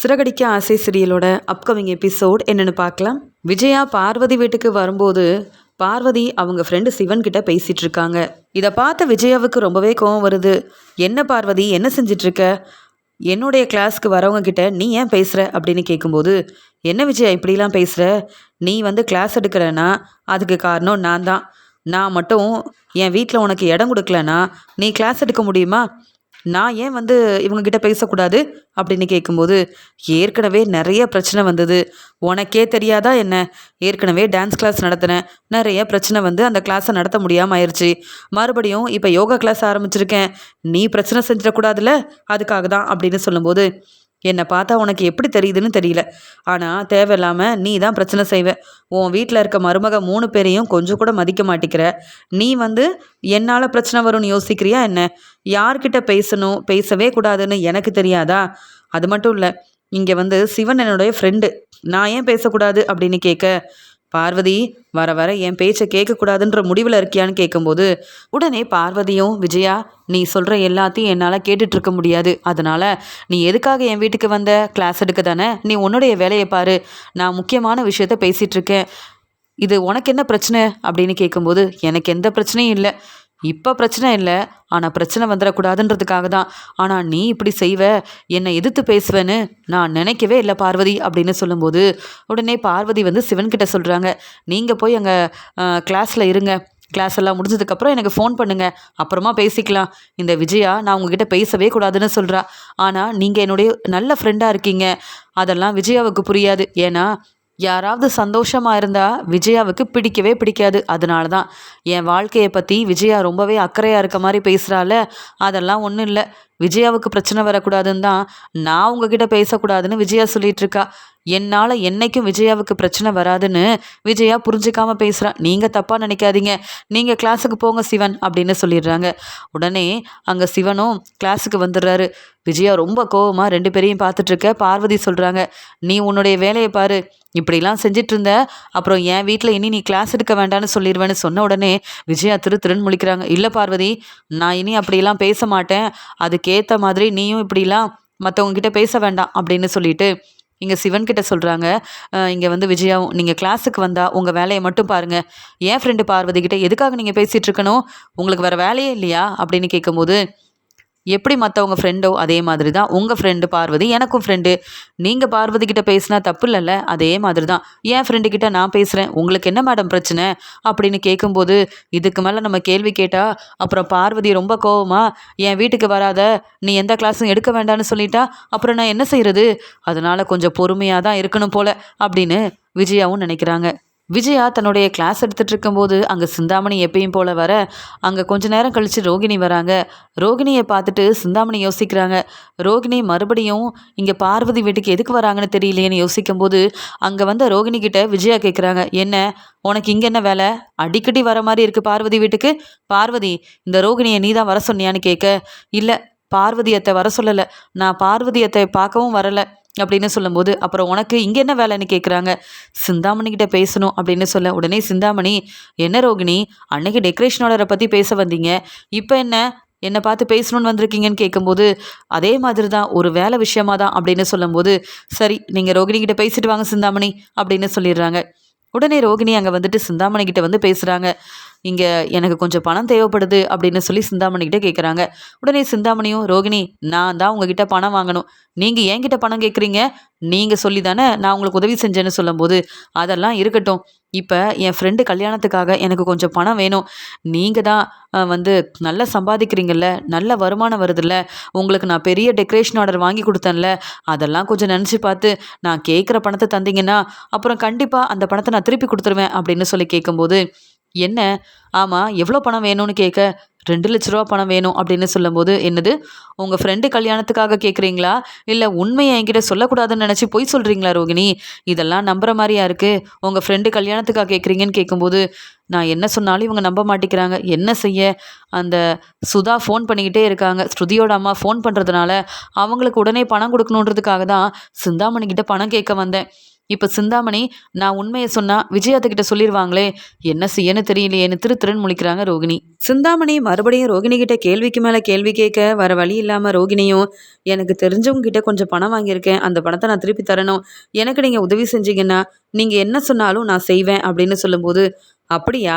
சிறகடிக்க ஆசை சீரியலோட upcoming episode என்னென்னு பார்க்கலாம். விஜயா பார்வதி வீட்டுக்கு வரும்போது பார்வதி அவங்க ஃப்ரெண்டு சிவன் கிட்ட பேசிகிட்டு இருக்காங்க. இதை பார்த்த விஜயாவுக்கு ரொம்பவே கோவம் வருது. என்ன பார்வதி, என்ன செஞ்சிட்ருக்க? என்னுடைய கிளாஸ்க்கு வரவங்க கிட்ட நீ ஏன் பேசுகிற அப்படின்னு கேட்கும்போது, என்ன விஜயா இப்படிலாம் பேசுகிற? நீ கிளாஸ் எடுக்கிறன்னா அதுக்கு காரணம் நான் தான். நான் மட்டும் என் வீட்டில் உனக்கு இடம் கொடுக்கலன்னா நீ கிளாஸ் எடுக்க முடியுமா? நான் ஏன் இவங்ககிட்ட பேசக்கூடாது அப்படின்னு கேட்கும்போது, ஏற்கனவே நிறைய பிரச்சனை வந்தது. உனக்கே தெரியாதா என்ன? ஏற்கனவே டான்ஸ் கிளாஸ் நடத்தினேன். நிறைய பிரச்சனை அந்த கிளாஸை நடத்த முடியாமல் ஆயிடுச்சு. மறுபடியும் இப்போ யோகா கிளாஸ் ஆரம்பிச்சிருக்கேன். நீ பிரச்சனை செஞ்சிடக்கூடாதுல்ல, அதுக்காக தான் அப்படின்னு சொல்லும்போது, என்னை பார்த்தா உனக்கு எப்படி தெரியுதுன்னு தெரியல. ஆனால் தேவையில்லாமல் நீ தான் பிரச்சனை செய்வ. உன் வீட்டில் இருக்க மருமக 3 பேரையும் கொஞ்சம் கூட மதிக்க மாட்டேங்கிற. நீ என்னால் பிரச்சனை வரும்னு யோசிக்கிறியா என்ன? யார்கிட்ட பேசணும் பேசவே கூடாதுன்னு எனக்கு தெரியாதா? அது மட்டும் இல்லை, இங்கே சிவன் என்னுடைய ஃப்ரெண்டு. நான் ஏன் பேசக்கூடாது அப்படின்னு கேட்க, பார்வதி வர வர என் பேச்சை கேட்கக்கூடாதுன்ற முடிவில் இருக்கியான்னு கேட்கும்போது, உடனே பார்வதியும், விஜயா நீ சொல்கிற எல்லாத்தையும் என்னால் கேட்டுட்ருக்க முடியாது. அதனால் நீ எதுக்காக என் வீட்டுக்கு வந்த? கிளாஸ் எடுக்க தானே. நீ உன்னுடைய வேலையை பாரு. நான் முக்கியமான விஷயத்த பேசிகிட்ருக்கேன். இது உனக்கு என்ன பிரச்சனை அப்படின்னு கேட்கும்போது, எனக்கு எந்த பிரச்சனையும் இல்லை. இப்போ பிரச்சனை இல்லை, ஆனால் பிரச்சனை வந்துடக்கூடாதுன்றதுக்காக தான். ஆனால் நீ இப்படி செய்வ, என்னை எதிர்த்து பேசுவேன்னு நான் நினைக்கவே இல்லை பார்வதி அப்படின்னு சொல்லும்போது, உடனே பார்வதி சிவன்கிட்ட சொல்கிறாங்க, நீங்கள் போய் அங்கே கிளாஸில் இருங்க. கிளாஸ் எல்லாம் முடிஞ்சதுக்கப்புறம் எனக்கு ஃபோன் பண்ணுங்கள், அப்புறமா பேசிக்கலாம். இந்த விஜயா நான் உங்ககிட்ட பேசவே கூடாதுன்னு சொல்கிறா. ஆனால் நீங்கள் என்னுடைய நல்ல ஃப்ரெண்டாக இருக்கீங்க. அதெல்லாம் விஜயாவுக்கு புரியாது. ஏன்னா யாராவது சந்தோஷமாக இருந்தால் விஜயாவுக்கு பிடிக்கவே பிடிக்காது. அதனால தான் என் வாழ்க்கையை பற்றி விஜயா ரொம்பவே அக்கறையாக இருக்க மாதிரி பேசுகிறாள். அதெல்லாம் ஒன்றும் இல்லை. விஜயாவுக்கு பிரச்சனை வரக்கூடாதுன்னு தான் நான் உங்ககிட்ட பேசக்கூடாதுன்னு விஜயா சொல்லிட்டு இருக்கா. என்னால் என்னைக்கும் விஜயாவுக்கு பிரச்சனை வராதுன்னு விஜயா புரிஞ்சுக்காமல் பேசுகிறா. நீங்கள் தப்பாக நினைக்காதீங்க, நீங்கள் கிளாஸுக்கு போங்க சிவன் அப்படின்னு சொல்லிடுறாங்க. உடனே அங்கே சிவனும் கிளாஸுக்கு வந்துடுறாரு. விஜயா ரொம்ப கோவமாக 2 பேரையும் பார்த்துட்ருக்க. பார்வதி சொல்கிறாங்க, நீ உன்னுடைய வேலையை பாரு. இப்படிலாம் செஞ்சிட்டு இருந்த, அப்புறம் என் வீட்டில் இனி நீ கிளாஸ் எடுக்க வேண்டான்னு சொல்லிடுவேன்னு சொன்ன உடனே விஜயா திருன்னு முழிக்கிறாங்க. இல்லை பார்வதி, நான் இனி அப்படிலாம் பேச மாட்டேன். அதுக்கேற்ற மாதிரி நீயும் இப்படிலாம் மற்றவங்க கிட்ட பேச வேண்டாம் அப்படின்னு சொல்லிட்டு இங்கே சிவன்கிட்ட சொல்கிறாங்க. இங்கே விஜயாவும், நீங்கள் கிளாஸுக்கு வந்தால் உங்கள் வேலையை மட்டும் பாருங்கள். என் ஃப்ரெண்டு பார்வதி கிட்ட எதுக்காக நீங்கள் பேசிகிட்டு இருக்கணும்? உங்களுக்கு வேறு வேலையே இல்லையா அப்படின்னு கேட்கும்போது, எப்படி மற்றவங்க ஃப்ரெண்டோ அதே மாதிரி தான் உங்கள் ஃப்ரெண்டு பார்வதி எனக்கும் ஃப்ரெண்டு. நீங்கள் பார்வதி கிட்ட பேசினா தப்பு இல்லைல்ல, அதே மாதிரி தான் என் ஃப்ரெண்டுக்கிட்ட நான் பேசுகிறேன். உங்களுக்கு என்ன மேடம் பிரச்சனை அப்படின்னு கேட்கும்போது, இதுக்கு மேலே நம்ம கேள்வி கேட்டால் அப்புறம் பார்வதி ரொம்ப கோவமா, என் வீட்டுக்கு வராத, நீ எந்த கிளாஸும் எடுக்க வேண்டாம்னு சொல்லிட்டா அப்புறம் நான் என்ன செய்கிறது? அதனால் கொஞ்சம் பொறுமையாக தான் இருக்கணும் போல் அப்படின்னு விஜயாவும் நினைக்கிறாங்க. விஜயா தன்னுடைய கிளாஸ் எடுத்துகிட்டு இருக்கும்போது அங்கே சிந்தாமணி எப்பயும் போல் வர, அங்கே கொஞ்ச நேரம் கழித்து ரோகிணி வராங்க. ரோகிணியை பார்த்துட்டு சிந்தாமணி யோசிக்கிறாங்க, ரோகிணி மறுபடியும் இங்கே பார்வதி வீட்டுக்கு எதுக்கு வராங்கன்னு தெரியலையேன்னு யோசிக்கும்போது, அங்கே ரோகிணி கிட்ட விஜயா கேட்குறாங்க, என்ன உனக்கு இங்கே என்ன வேலை? அடிக்கடி வர மாதிரி இருக்குது பார்வதி வீட்டுக்கு. பார்வதி, இந்த ரோகிணியை நீ தான் வர சொன்னியான்னு கேட்க, இல்லை பார்வதியத்தை வர சொல்லலை, நான் பார்வதியத்தை பார்க்கவும் வரலை அப்படின்னு சொல்லும்போது, அப்புறம் உனக்கு இங்கே என்ன வேலைன்னு கேட்குறாங்க. சிந்தாமணிக்கிட்ட பேசணும் அப்படின்னு சொல்ல, உடனே சிந்தாமணி, என்ன ரோகிணி, அன்னைக்கு டெக்கரேஷன் ஆர்டரை பற்றி பேச வந்தீங்க, இப்போ என்னை பார்த்து பேசணும்னு வந்திருக்கீங்கன்னு கேட்கும்போது, அதே மாதிரி தான் ஒரு வேலை விஷயமா தான் அப்படின்னு சொல்லும்போது, சரி நீங்கள் ரோகிணிக்கிட்ட பேசிட்டு வாங்க சிந்தாமணி அப்படின்னு சொல்லிடுறாங்க. உடனே ரோகிணி அங்கே சிந்தாமணிக்கிட்ட பேசுகிறாங்க. இங்கே எனக்கு கொஞ்சம் பணம் தேவைப்படுது அப்படின்னு சொல்லி சிந்தாமணிக்கிட்ட கேட்குறாங்க. உடனே சிந்தாமணியும், ரோகிணி நான் தான் உங்ககிட்ட பணம் வாங்கணும், நீங்கள் என்கிட்ட பணம் கேட்குறீங்க, நீங்கள் சொல்லி தானே நான் உங்களுக்கு உதவி செஞ்சேன்னு சொல்லும்போது, அதெல்லாம் இருக்கட்டும், இப்போ என் ஃப்ரெண்டு கல்யாணத்துக்காக எனக்கு கொஞ்சம் பணம் வேணும். நீங்கள் தான் நல்லா சம்பாதிக்கிறீங்கல்ல, நல்ல வருமானம் வருதுல்ல, உங்களுக்கு நான் பெரிய டெக்கரேஷன் ஆர்டர் வாங்கி கொடுத்தேன்ல, அதெல்லாம் கொஞ்சம் நினச்சி பார்த்து நான் கேட்குற பணத்தை தந்தீங்கன்னா அப்புறம் கண்டிப்பாக அந்த பணத்தை நான் திருப்பி கொடுத்துருவேன் அப்படின்னு சொல்லி கேட்கும்போது, என்ன, ஆமாம் எவ்வளோ பணம் வேணும்னு கேட்க, 2 லட்ச ரூபா பணம் வேணும் அப்படின்னு சொல்லும்போது, என்னது உங்கள் ஃப்ரெண்டு கல்யாணத்துக்காக கேட்குறீங்களா, இல்லை உண்மையை என்கிட்ட சொல்லக்கூடாதுன்னு நினச்சி பொய் சொல்கிறீங்களா ரோகிணி? இதெல்லாம் நம்புகிற மாதிரியா இருக்குது? உங்கள் ஃப்ரெண்டு கல்யாணத்துக்காக கேட்குறீங்கன்னு கேட்கும்போது, நான் என்ன சொன்னாலும் இவங்க நம்ப மாட்டேங்கிறாங்க. என்ன செய்ய, அந்த சுதா ஃபோன் பண்ணிக்கிட்டே இருக்காங்க. ஸ்ருதியோட அம்மா ஃபோன் பண்ணுறதுனால அவங்களுக்கு உடனே பணம் கொடுக்கணுன்றதுக்காக தான் சிந்தாமணிக்கிட்ட பணம் கேட்க வந்தேன். இப்போ சிந்தாமணி நான் உண்மையை சொன்னா விஜயாத்துக்கிட்ட சொல்லிடுவாங்களே, என்ன செய்யன்னு தெரியலையேன்னு திரு திருன்னு முழிக்கிறாங்க ரோகிணி. சிந்தாமணி மறுபடியும் ரோகிணி கிட்ட கேள்விக்கு மேலே கேள்வி கேட்க வர வழி இல்லாமல் ரோகிணியும், எனக்கு தெரிஞ்சவங்க கிட்ட கொஞ்சம் பணம் வாங்கியிருக்கேன், அந்த பணத்தை நான் திருப்பி தரணும், எனக்கு நீங்கள் உதவி செஞ்சீங்கன்னா நீங்கள் என்ன சொன்னாலும் நான் செய்வேன் அப்படின்னு சொல்லும்போது, அப்படியா,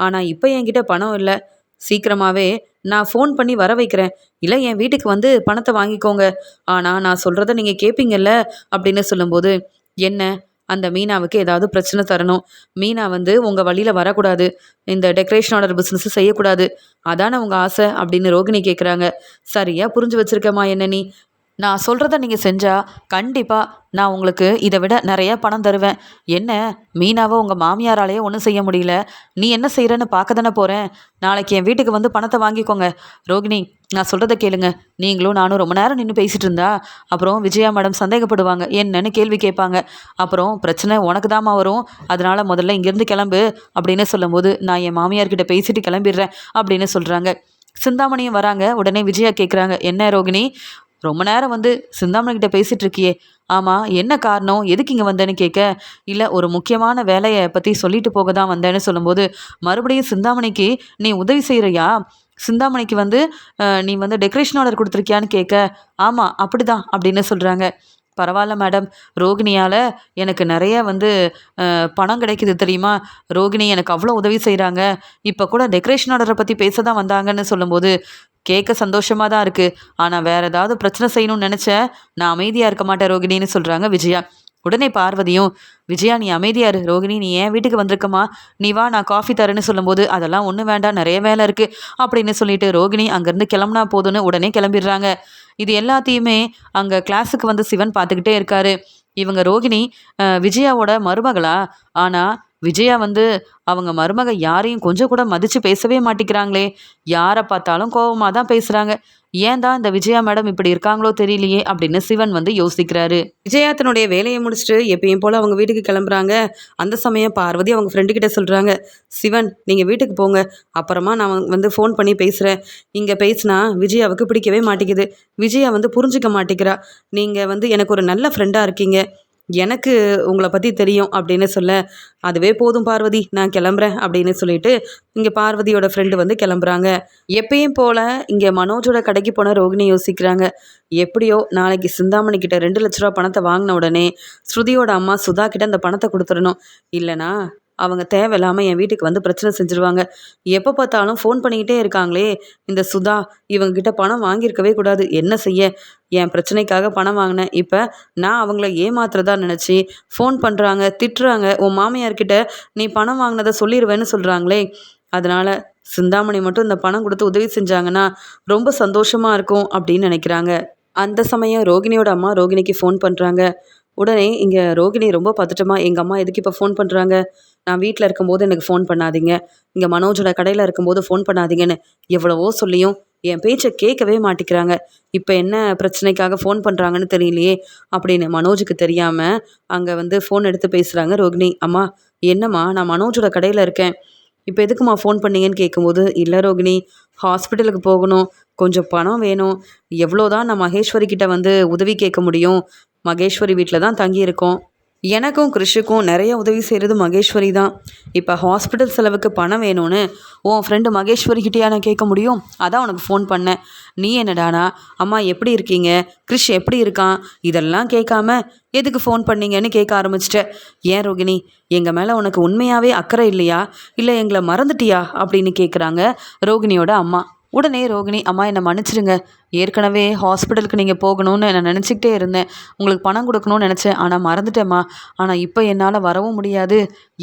ஆனால் இப்போ என்கிட்ட பணம் இல்லை, சீக்கிரமாகவே நான் ஃபோன் பண்ணி வர வைக்கிறேன், இல்லை என் வீட்டுக்கு வந்து பணத்தை வாங்கிக்கோங்க, ஆனால் நான் சொல்கிறத நீங்கள் கேட்பீங்கல்ல அப்படின்னு சொல்லும்போது, என்ன, அந்த மீனாவுக்கு ஏதாவது பிரச்சனை தரணும், மீனா வந்து உங்கள் வழியில் வரக்கூடாது, இந்த டெக்கரேஷன் ஆர்டர் பிஸ்னஸ் செய்யக்கூடாது, அதானே உங்கள் ஆசை அப்படின்னு ரோகிணி கேட்குறாங்க. சரியாக புரிஞ்சு வச்சிருக்கம்மா என்ன நீ, நான் சொல்கிறத நீங்கள் செஞ்சால் கண்டிப்பாக நான் உங்களுக்கு இதை விட நிறைய பணம் தருவேன். என்ன, மீனாவை உங்கள் மாமியாராலேயே ஒன்றும் செய்ய முடியல, நீ என்ன செய்கிறன்னு பார்க்க தானே போகிறேன், நாளைக்கு என் வீட்டுக்கு வந்து பணத்தை வாங்கிக்கோங்க. ரோகிணி, நான் சொல்கிறத கேளுங்க, நீங்களும் நானும் ரொம்ப நேரம் நின்று பேசிகிட்டு இருந்தா அப்புறம் விஜயா மேடம் சந்தேகப்படுவாங்க, என்னன்னு கேள்வி கேட்பாங்க, அப்புறம் பிரச்சனை உனக்கு தாம்மா வரும், அதனால் முதல்ல இங்கேருந்து கிளம்பு அப்படின்னு சொல்லும்போது, நான் என் மாமியார்கிட்ட பேசிட்டு கிளம்பிடுறேன் அப்படின்னு சொல்கிறாங்க. சிந்தாமணியும் வராங்க. உடனே விஜயா கேட்குறாங்க, என்ன ரோகிணி, ரொம்ப நேரம் வந்து சிந்தாமணிக்கிட்ட பேசிகிட்டு இருக்கியே, ஆமாம் என்ன காரணம், எதுக்கு இங்கே வந்தேன்னு கேட்க, இல்லை ஒரு முக்கியமான வேலையை பற்றி சொல்லிட்டு போக தான் வந்தேன்னு சொல்லும்போது, மறுபடியும் சிந்தாமணிக்கு நீ உதவி செய்கிறியா, சிந்தாமணிக்கு வந்து நீ வந்து டெக்கரேஷன் ஆர்டர் கொடுத்துருக்கியான்னு கேட்க, ஆமாம் அப்படி தான் அப்படின்னு சொல்கிறாங்க. பரவாயில்ல மேடம், ரோகிணியால் எனக்கு நிறைய வந்து பணம் கிடைக்குது தெரியுமா, ரோகிணி எனக்கு அவ்வளோ உதவி செய்கிறாங்க, இப்போ கூட டெக்கரேஷன் ஆர்டரை பற்றி பேச தான் வந்தாங்கன்னு சொல்லும்போது, கேட்க சந்தோஷமாக தான் இருக்குது, ஆனால் வேறு ஏதாவது பிரச்சனை செய்யணும்னு நினச்சேன், நான் அமைதியாக இருக்க மாட்டேன் ரோகிணின்னு சொல்கிறாங்க விஜயா. உடனே பார்வதியும், விஜயா நீ அமைதியா இரு, ரோகிணி நீ ஏன் வீட்டுக்கு வந்திருக்கமா, நீ வா நான் காஃபி தரேன்னு சொல்லும்போது, அதெல்லாம் ஒன்றும் வேண்டாம் நிறைய வேலை இருக்குது அப்படின்னு சொல்லிட்டு ரோகிணி அங்கேருந்து கிளம்புனா போதுன்னு உடனே கிளம்பிடுறாங்க. இது எல்லாத்தையுமே அங்கே கிளாஸுக்கு வந்து சிவன் பார்த்துக்கிட்டே இருக்காரு. இவங்க ரோகிணி விஜயாவோட மருமகளா, ஆனால் விஜயா வந்து அவங்க மருமக யாரையும் கொஞ்சம் கூட மதித்து பேசவே மாட்டேங்கிறாங்களே, யாரை பார்த்தாலும் கோபமாக தான் பேசுகிறாங்க, ஏன் தான் இந்த விஜயா மேடம் இப்படி இருக்காங்களோ தெரியலையே அப்படின்னு சிவன் வந்து யோசிக்கிறாரு. விஜயா தன்னுடைய வேலையை முடிச்சுட்டு எப்பயும் போல் அவங்க வீட்டுக்கு கிளம்புறாங்க. அந்த சமயம் பார்வதி அவங்க ஃப்ரெண்டுக்கிட்ட சொல்கிறாங்க, சிவன் நீங்கள் வீட்டுக்கு போங்க, அப்புறமா நான் வந்து ஃபோன் பண்ணி பேசுகிறேன், இங்கே பேசினா விஜயாவுக்கு பிடிக்கவே மாட்டேங்குது, விஜயா வந்து புரிஞ்சிக்க மாட்டேங்கிறா, நீங்கள் வந்து எனக்கு ஒரு நல்ல ஃப்ரெண்டாக இருக்கீங்க, எனக்கு உங்களை பற்றி தெரியும் அப்படின்னு சொல்ல, அதுவே போதும் பார்வதி நான் கிளம்புறேன் அப்படின்னு சொல்லிட்டு இங்கே பார்வதியோட ஃப்ரெண்டு வந்து கிளம்புறாங்க. எப்பயும் போல் இங்கே மனோஜோட கடைக்கு போன ரோகிணி யோசிக்கிறாங்க, எப்படியோ நாளைக்கு சிந்தாமணி கிட்ட 2 லட்ச ரூபா பணத்தை வாங்கின உடனே ஸ்ருதியோட அம்மா சுதா கிட்ட அந்த பணத்தை கொடுத்துடணும், இல்லைனா அவங்க தேவையில்லாமல் என் வீட்டுக்கு வந்து பிரச்சனை செஞ்சுருவாங்க, எப்போ பார்த்தாலும் ஃபோன் பண்ணிக்கிட்டே இருக்காங்களே இந்த சுதா, இவங்ககிட்ட பணம் வாங்கியிருக்கவே கூடாது, என்ன செய்ய, என் பிரச்சனைக்காக பணம் வாங்கினேன், இப்போ நான் அவங்கள ஏமாத்துறதா நினச்சி ஃபோன் பண்ணுறாங்க, திட்டுறாங்க, உன் மாமியார்கிட்ட நீ பணம் வாங்கினதை சொல்லிடுவேன்னு சொல்கிறாங்களே, அதனால் சிந்தாமணி மட்டும் இந்த பணம் கொடுத்து உதவி செஞ்சாங்கன்னா ரொம்ப சந்தோஷமாக இருக்கும் அப்படின்னு நினைக்கிறாங்க. அந்த சமயம் ரோகிணியோட அம்மா ரோகிணிக்கு ஃபோன் பண்ணுறாங்க. உடனே இங்கே ரோகிணி ரொம்ப பதட்டமா, எங்கள் அம்மா எதுக்கு இப்போ ஃபோன் பண்ணுறாங்க, நான் வீட்டில் இருக்கும்போது எனக்கு ஃபோன் பண்ணாதீங்க, இங்கே மனோஜோட கடையில் இருக்கும்போது ஃபோன் பண்ணாதீங்கன்னு எவ்வளவோ சொல்லியும் என் பேச்சை கேட்கவே மாட்டேங்கிறாங்க, இப்போ என்ன பிரச்சனைக்காக ஃபோன் பண்ணுறாங்கன்னு தெரியலையே அப்படின்னு மனோஜுக்கு தெரியாமல் அங்கே வந்து ஃபோன் எடுத்து பேசுகிறாங்க ரோகிணி. அம்மா என்னம்மா, நான் மனோஜோட கடையில் இருக்கேன், இப்போ எதுக்குமா ஃபோன் பண்ணீங்கன்னு கேட்கும்போது, இல்லை ரோகிணி ஹாஸ்பிட்டலுக்கு போகணும், கொஞ்சம் பணம் வேணும், எவ்வளோதான் நான் மகேஸ்வரி கிட்ட வந்து உதவி கேட்க முடியும், மகேஸ்வரி வீட்டில் தான் தங்கியிருக்கோம், எனக்கும் கிறிஷுக்கும் நிறைய உதவி செய்கிறது மகேஸ்வரி தான், இப்போ ஹாஸ்பிட்டல் செலவுக்கு பணம் வேணும்னு உன் ஃப்ரெண்டு மகேஸ்வரிக்கிட்டேயா நான் கேட்க முடியும், அதான் உனக்கு ஃபோன் பண்ணேன், நீ என்னடானா அம்மா எப்படி இருக்கீங்க, கிறிஷ் எப்படி இருக்கான், இதெல்லாம் கேட்காம எதுக்கு ஃபோன் பண்ணீங்கன்னு கேட்க ஆரம்பிச்சிட்ட, ஏன் ரோகிணி எங்கள் மேலே உனக்கு உண்மையாகவே அக்கறை இல்லையா, இல்லை எங்களை மறந்துட்டியா அப்படின்னு கேட்குறாங்க ரோகிணியோட அம்மா. உடனே ரோகிணி, அம்மா என்னை மன்னிச்சிடுங்க, ஏற்கனவே ஹாஸ்பிட்டலுக்கு நீங்கள் போகணும்னு நான் நினச்சிக்கிட்டே இருந்தேன், உங்களுக்கு பணம் கொடுக்கணும்னு நினச்சேன், ஆனால் மறந்துட்டேம்மா, ஆனால் இப்போ என்னால் வரவும் முடியாது,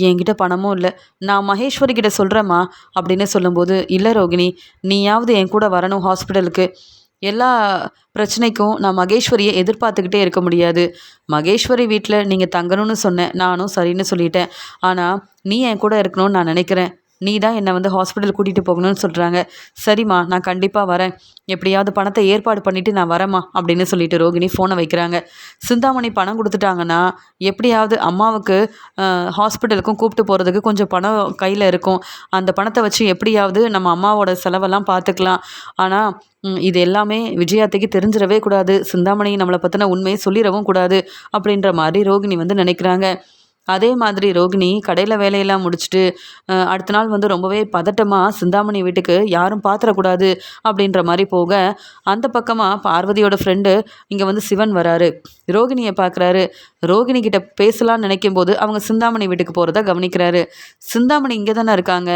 என்கிட்ட பணமும் இல்லை, நான் மகேஸ்வரி கிட்ட சொல்கிறேம்மா அப்படின்னு சொல்லும்போது, இல்லை ரோகிணி நீயாவது என் கூட வரணும் ஹாஸ்பிட்டலுக்கு, எல்லா பிரச்சனைக்கும் நான் மகேஸ்வரியை எதிர்பார்த்துக்கிட்டே இருக்க முடியாது, மகேஸ்வரி வீட்டில் நீங்கள் தங்கணும்னு சொன்னேன், நானும் சரின்னு சொல்லிட்டேன், ஆனால் நீ என் கூட இருக்கணும்னு நான் நினைக்கிறேன், நீ தான் என்னை வந்து ஹாஸ்பிட்டல் கூட்டிகிட்டு போகணும்னு சொல்கிறாங்க. சரிம்மா, நான் கண்டிப்பாக வரேன். எப்படியாவது பணத்தை ஏற்பாடு பண்ணிவிட்டு நான் வரேம்மா அப்படின்னு சொல்லிட்டு ரோகிணி ஃபோனை வைக்கிறாங்க. சிந்தாமணி பணம் கொடுத்துட்டாங்கன்னா எப்படியாவது அம்மாவுக்கு ஹாஸ்பிட்டலுக்கும் கூப்பிட்டு போகிறதுக்கு கொஞ்சம் பணம் கையில் இருக்கும். அந்த பணத்தை வச்சு எப்படியாவது நம்ம அம்மாவோட செலவெல்லாம் பார்த்துக்கலாம். ஆனால் இது எல்லாமே விஜயாத்தைக்கு தெரிஞ்சிடவே கூடாது. சிந்தாமணி நம்மளை பற்றின உண்மையை சொல்லிடவும் கூடாது அப்படின்ற மாதிரி ரோகிணி வந்து நினைக்கிறாங்க. அதே மாதிரி ரோகிணி கடையில் வேலையெல்லாம் முடிச்சுட்டு அடுத்த நாள் வந்து ரொம்பவே பதட்டமாக சிந்தாமணி வீட்டுக்கு யாரும் பார்த்துடக்கூடாது அப்படின்ற மாதிரி போக, அந்த பக்கமாக பார்வதியோட ஃப்ரெண்டு இங்கே வந்து சிவன் வராரு. ரோகிணியை பார்க்குறாரு. ரோகிணி கிட்ட பேசலான்னு நினைக்கும் போது அவங்க சிந்தாமணி வீட்டுக்கு போகிறத கவனிக்கிறாரு. சிந்தாமணி இங்கே தானே இருக்காங்க,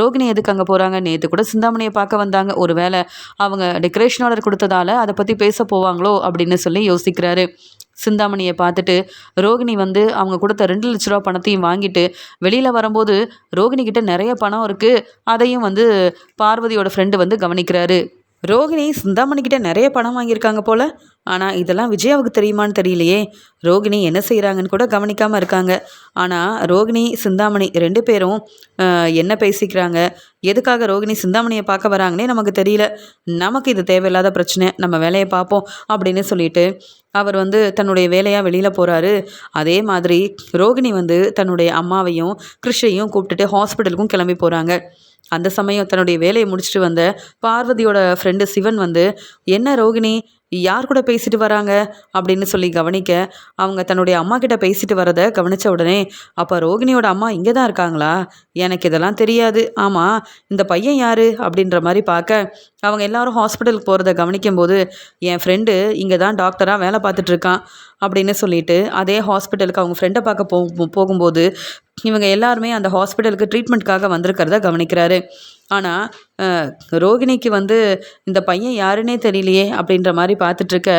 ரோகிணி எதுக்கு அங்கே போகிறாங்க? நேற்று கூட சிந்தாமணியை பார்க்க வந்தாங்க. ஒரு வேளை அவங்க டெக்கரேஷன் ஆர்டர் கொடுத்ததால அதை பற்றி பேச போவாங்களோ அப்படின்னு சொல்லி யோசிக்கிறாரு. சிந்தாமணியை பார்த்துட்டு ரோகிணி வந்து அவங்க கொடுத்த 2,00,000 பணத்தையும் வாங்கிட்டு வெளியில் வரும்போது ரோகிணி கிட்ட நிறைய பணம் இருக்குது. அதையும் வந்து பார்வதியோட ஃப்ரெண்டு வந்து கவனிக்கிறாரு. ரோகிணி சிந்தாமணிக்கிட்ட நிறைய பணம் வாங்கியிருக்காங்க போல். ஆனால் இதெல்லாம் விஜயாவுக்கு தெரியுமான்னு தெரியலையே. ரோகிணி என்ன செய்கிறாங்கன்னு கூட கவனிக்காமல் இருக்காங்க. ஆனால் ரோகிணி சிந்தாமணி 2 பேரும் என்ன பேசிக்கிறாங்க, எதுக்காக ரோகிணி சிந்தாமணியை பார்க்க வராங்கன்னே நமக்கு தெரியல. நமக்கு இது தேவையில்லாத பிரச்சனை, நம்ம வேலையை பார்ப்போம் அப்படின்னு சொல்லிட்டு அவர் வந்து தன்னுடைய வேலையாக வெளியில் போகிறாரு. அதே மாதிரி ரோகிணி வந்து தன்னுடைய அம்மாவையும் கிருஷையும் கூப்பிட்டுட்டு ஹாஸ்பிட்டலுக்கும் கிளம்பி போகிறாங்க. அந்த சமயம் தன்னுடைய வேலையை முடிச்சுட்டு வந்த பார்வதியோட ஃப்ரெண்டு சிவன் வந்து, என்ன ரோகிணி யார் கூட பேசிட்டு வராங்க அப்படின்னு சொல்லி கவனிக்க, அவங்க தன்னுடைய அம்மா கிட்ட பேசிட்டு வரதை கவனித்த உடனே, அப்போ ரோகிணியோட அம்மா இங்கே தான் இருக்காங்களா? எனக்கு இதெல்லாம் தெரியாது. ஆமாம், இந்த பையன் யார் அப்படின்ற மாதிரி பார்க்க, அவங்க எல்லாரும் ஹாஸ்பிட்டலுக்கு போகிறத கவனிக்கும்போது, என் ஃப்ரெண்டு இங்கே தான் டாக்டராக வேலை பார்த்துட்ருக்கான் அப்படின்னு சொல்லிட்டு அதே ஹாஸ்பிட்டலுக்கு அவங்க ஃப்ரெண்டை பார்க்க போகும்போது இவங்க எல்லாருமே அந்த ஹாஸ்பிட்டலுக்கு ட்ரீட்மெண்ட்காக வந்திருக்கிறத கவனிக்கிறாரு. ஆனால் ரோகிணிக்கு வந்து இந்த பையன் யாருன்னே தெரியலையே அப்படின்ற மாதிரி பார்த்துட்ருக்க,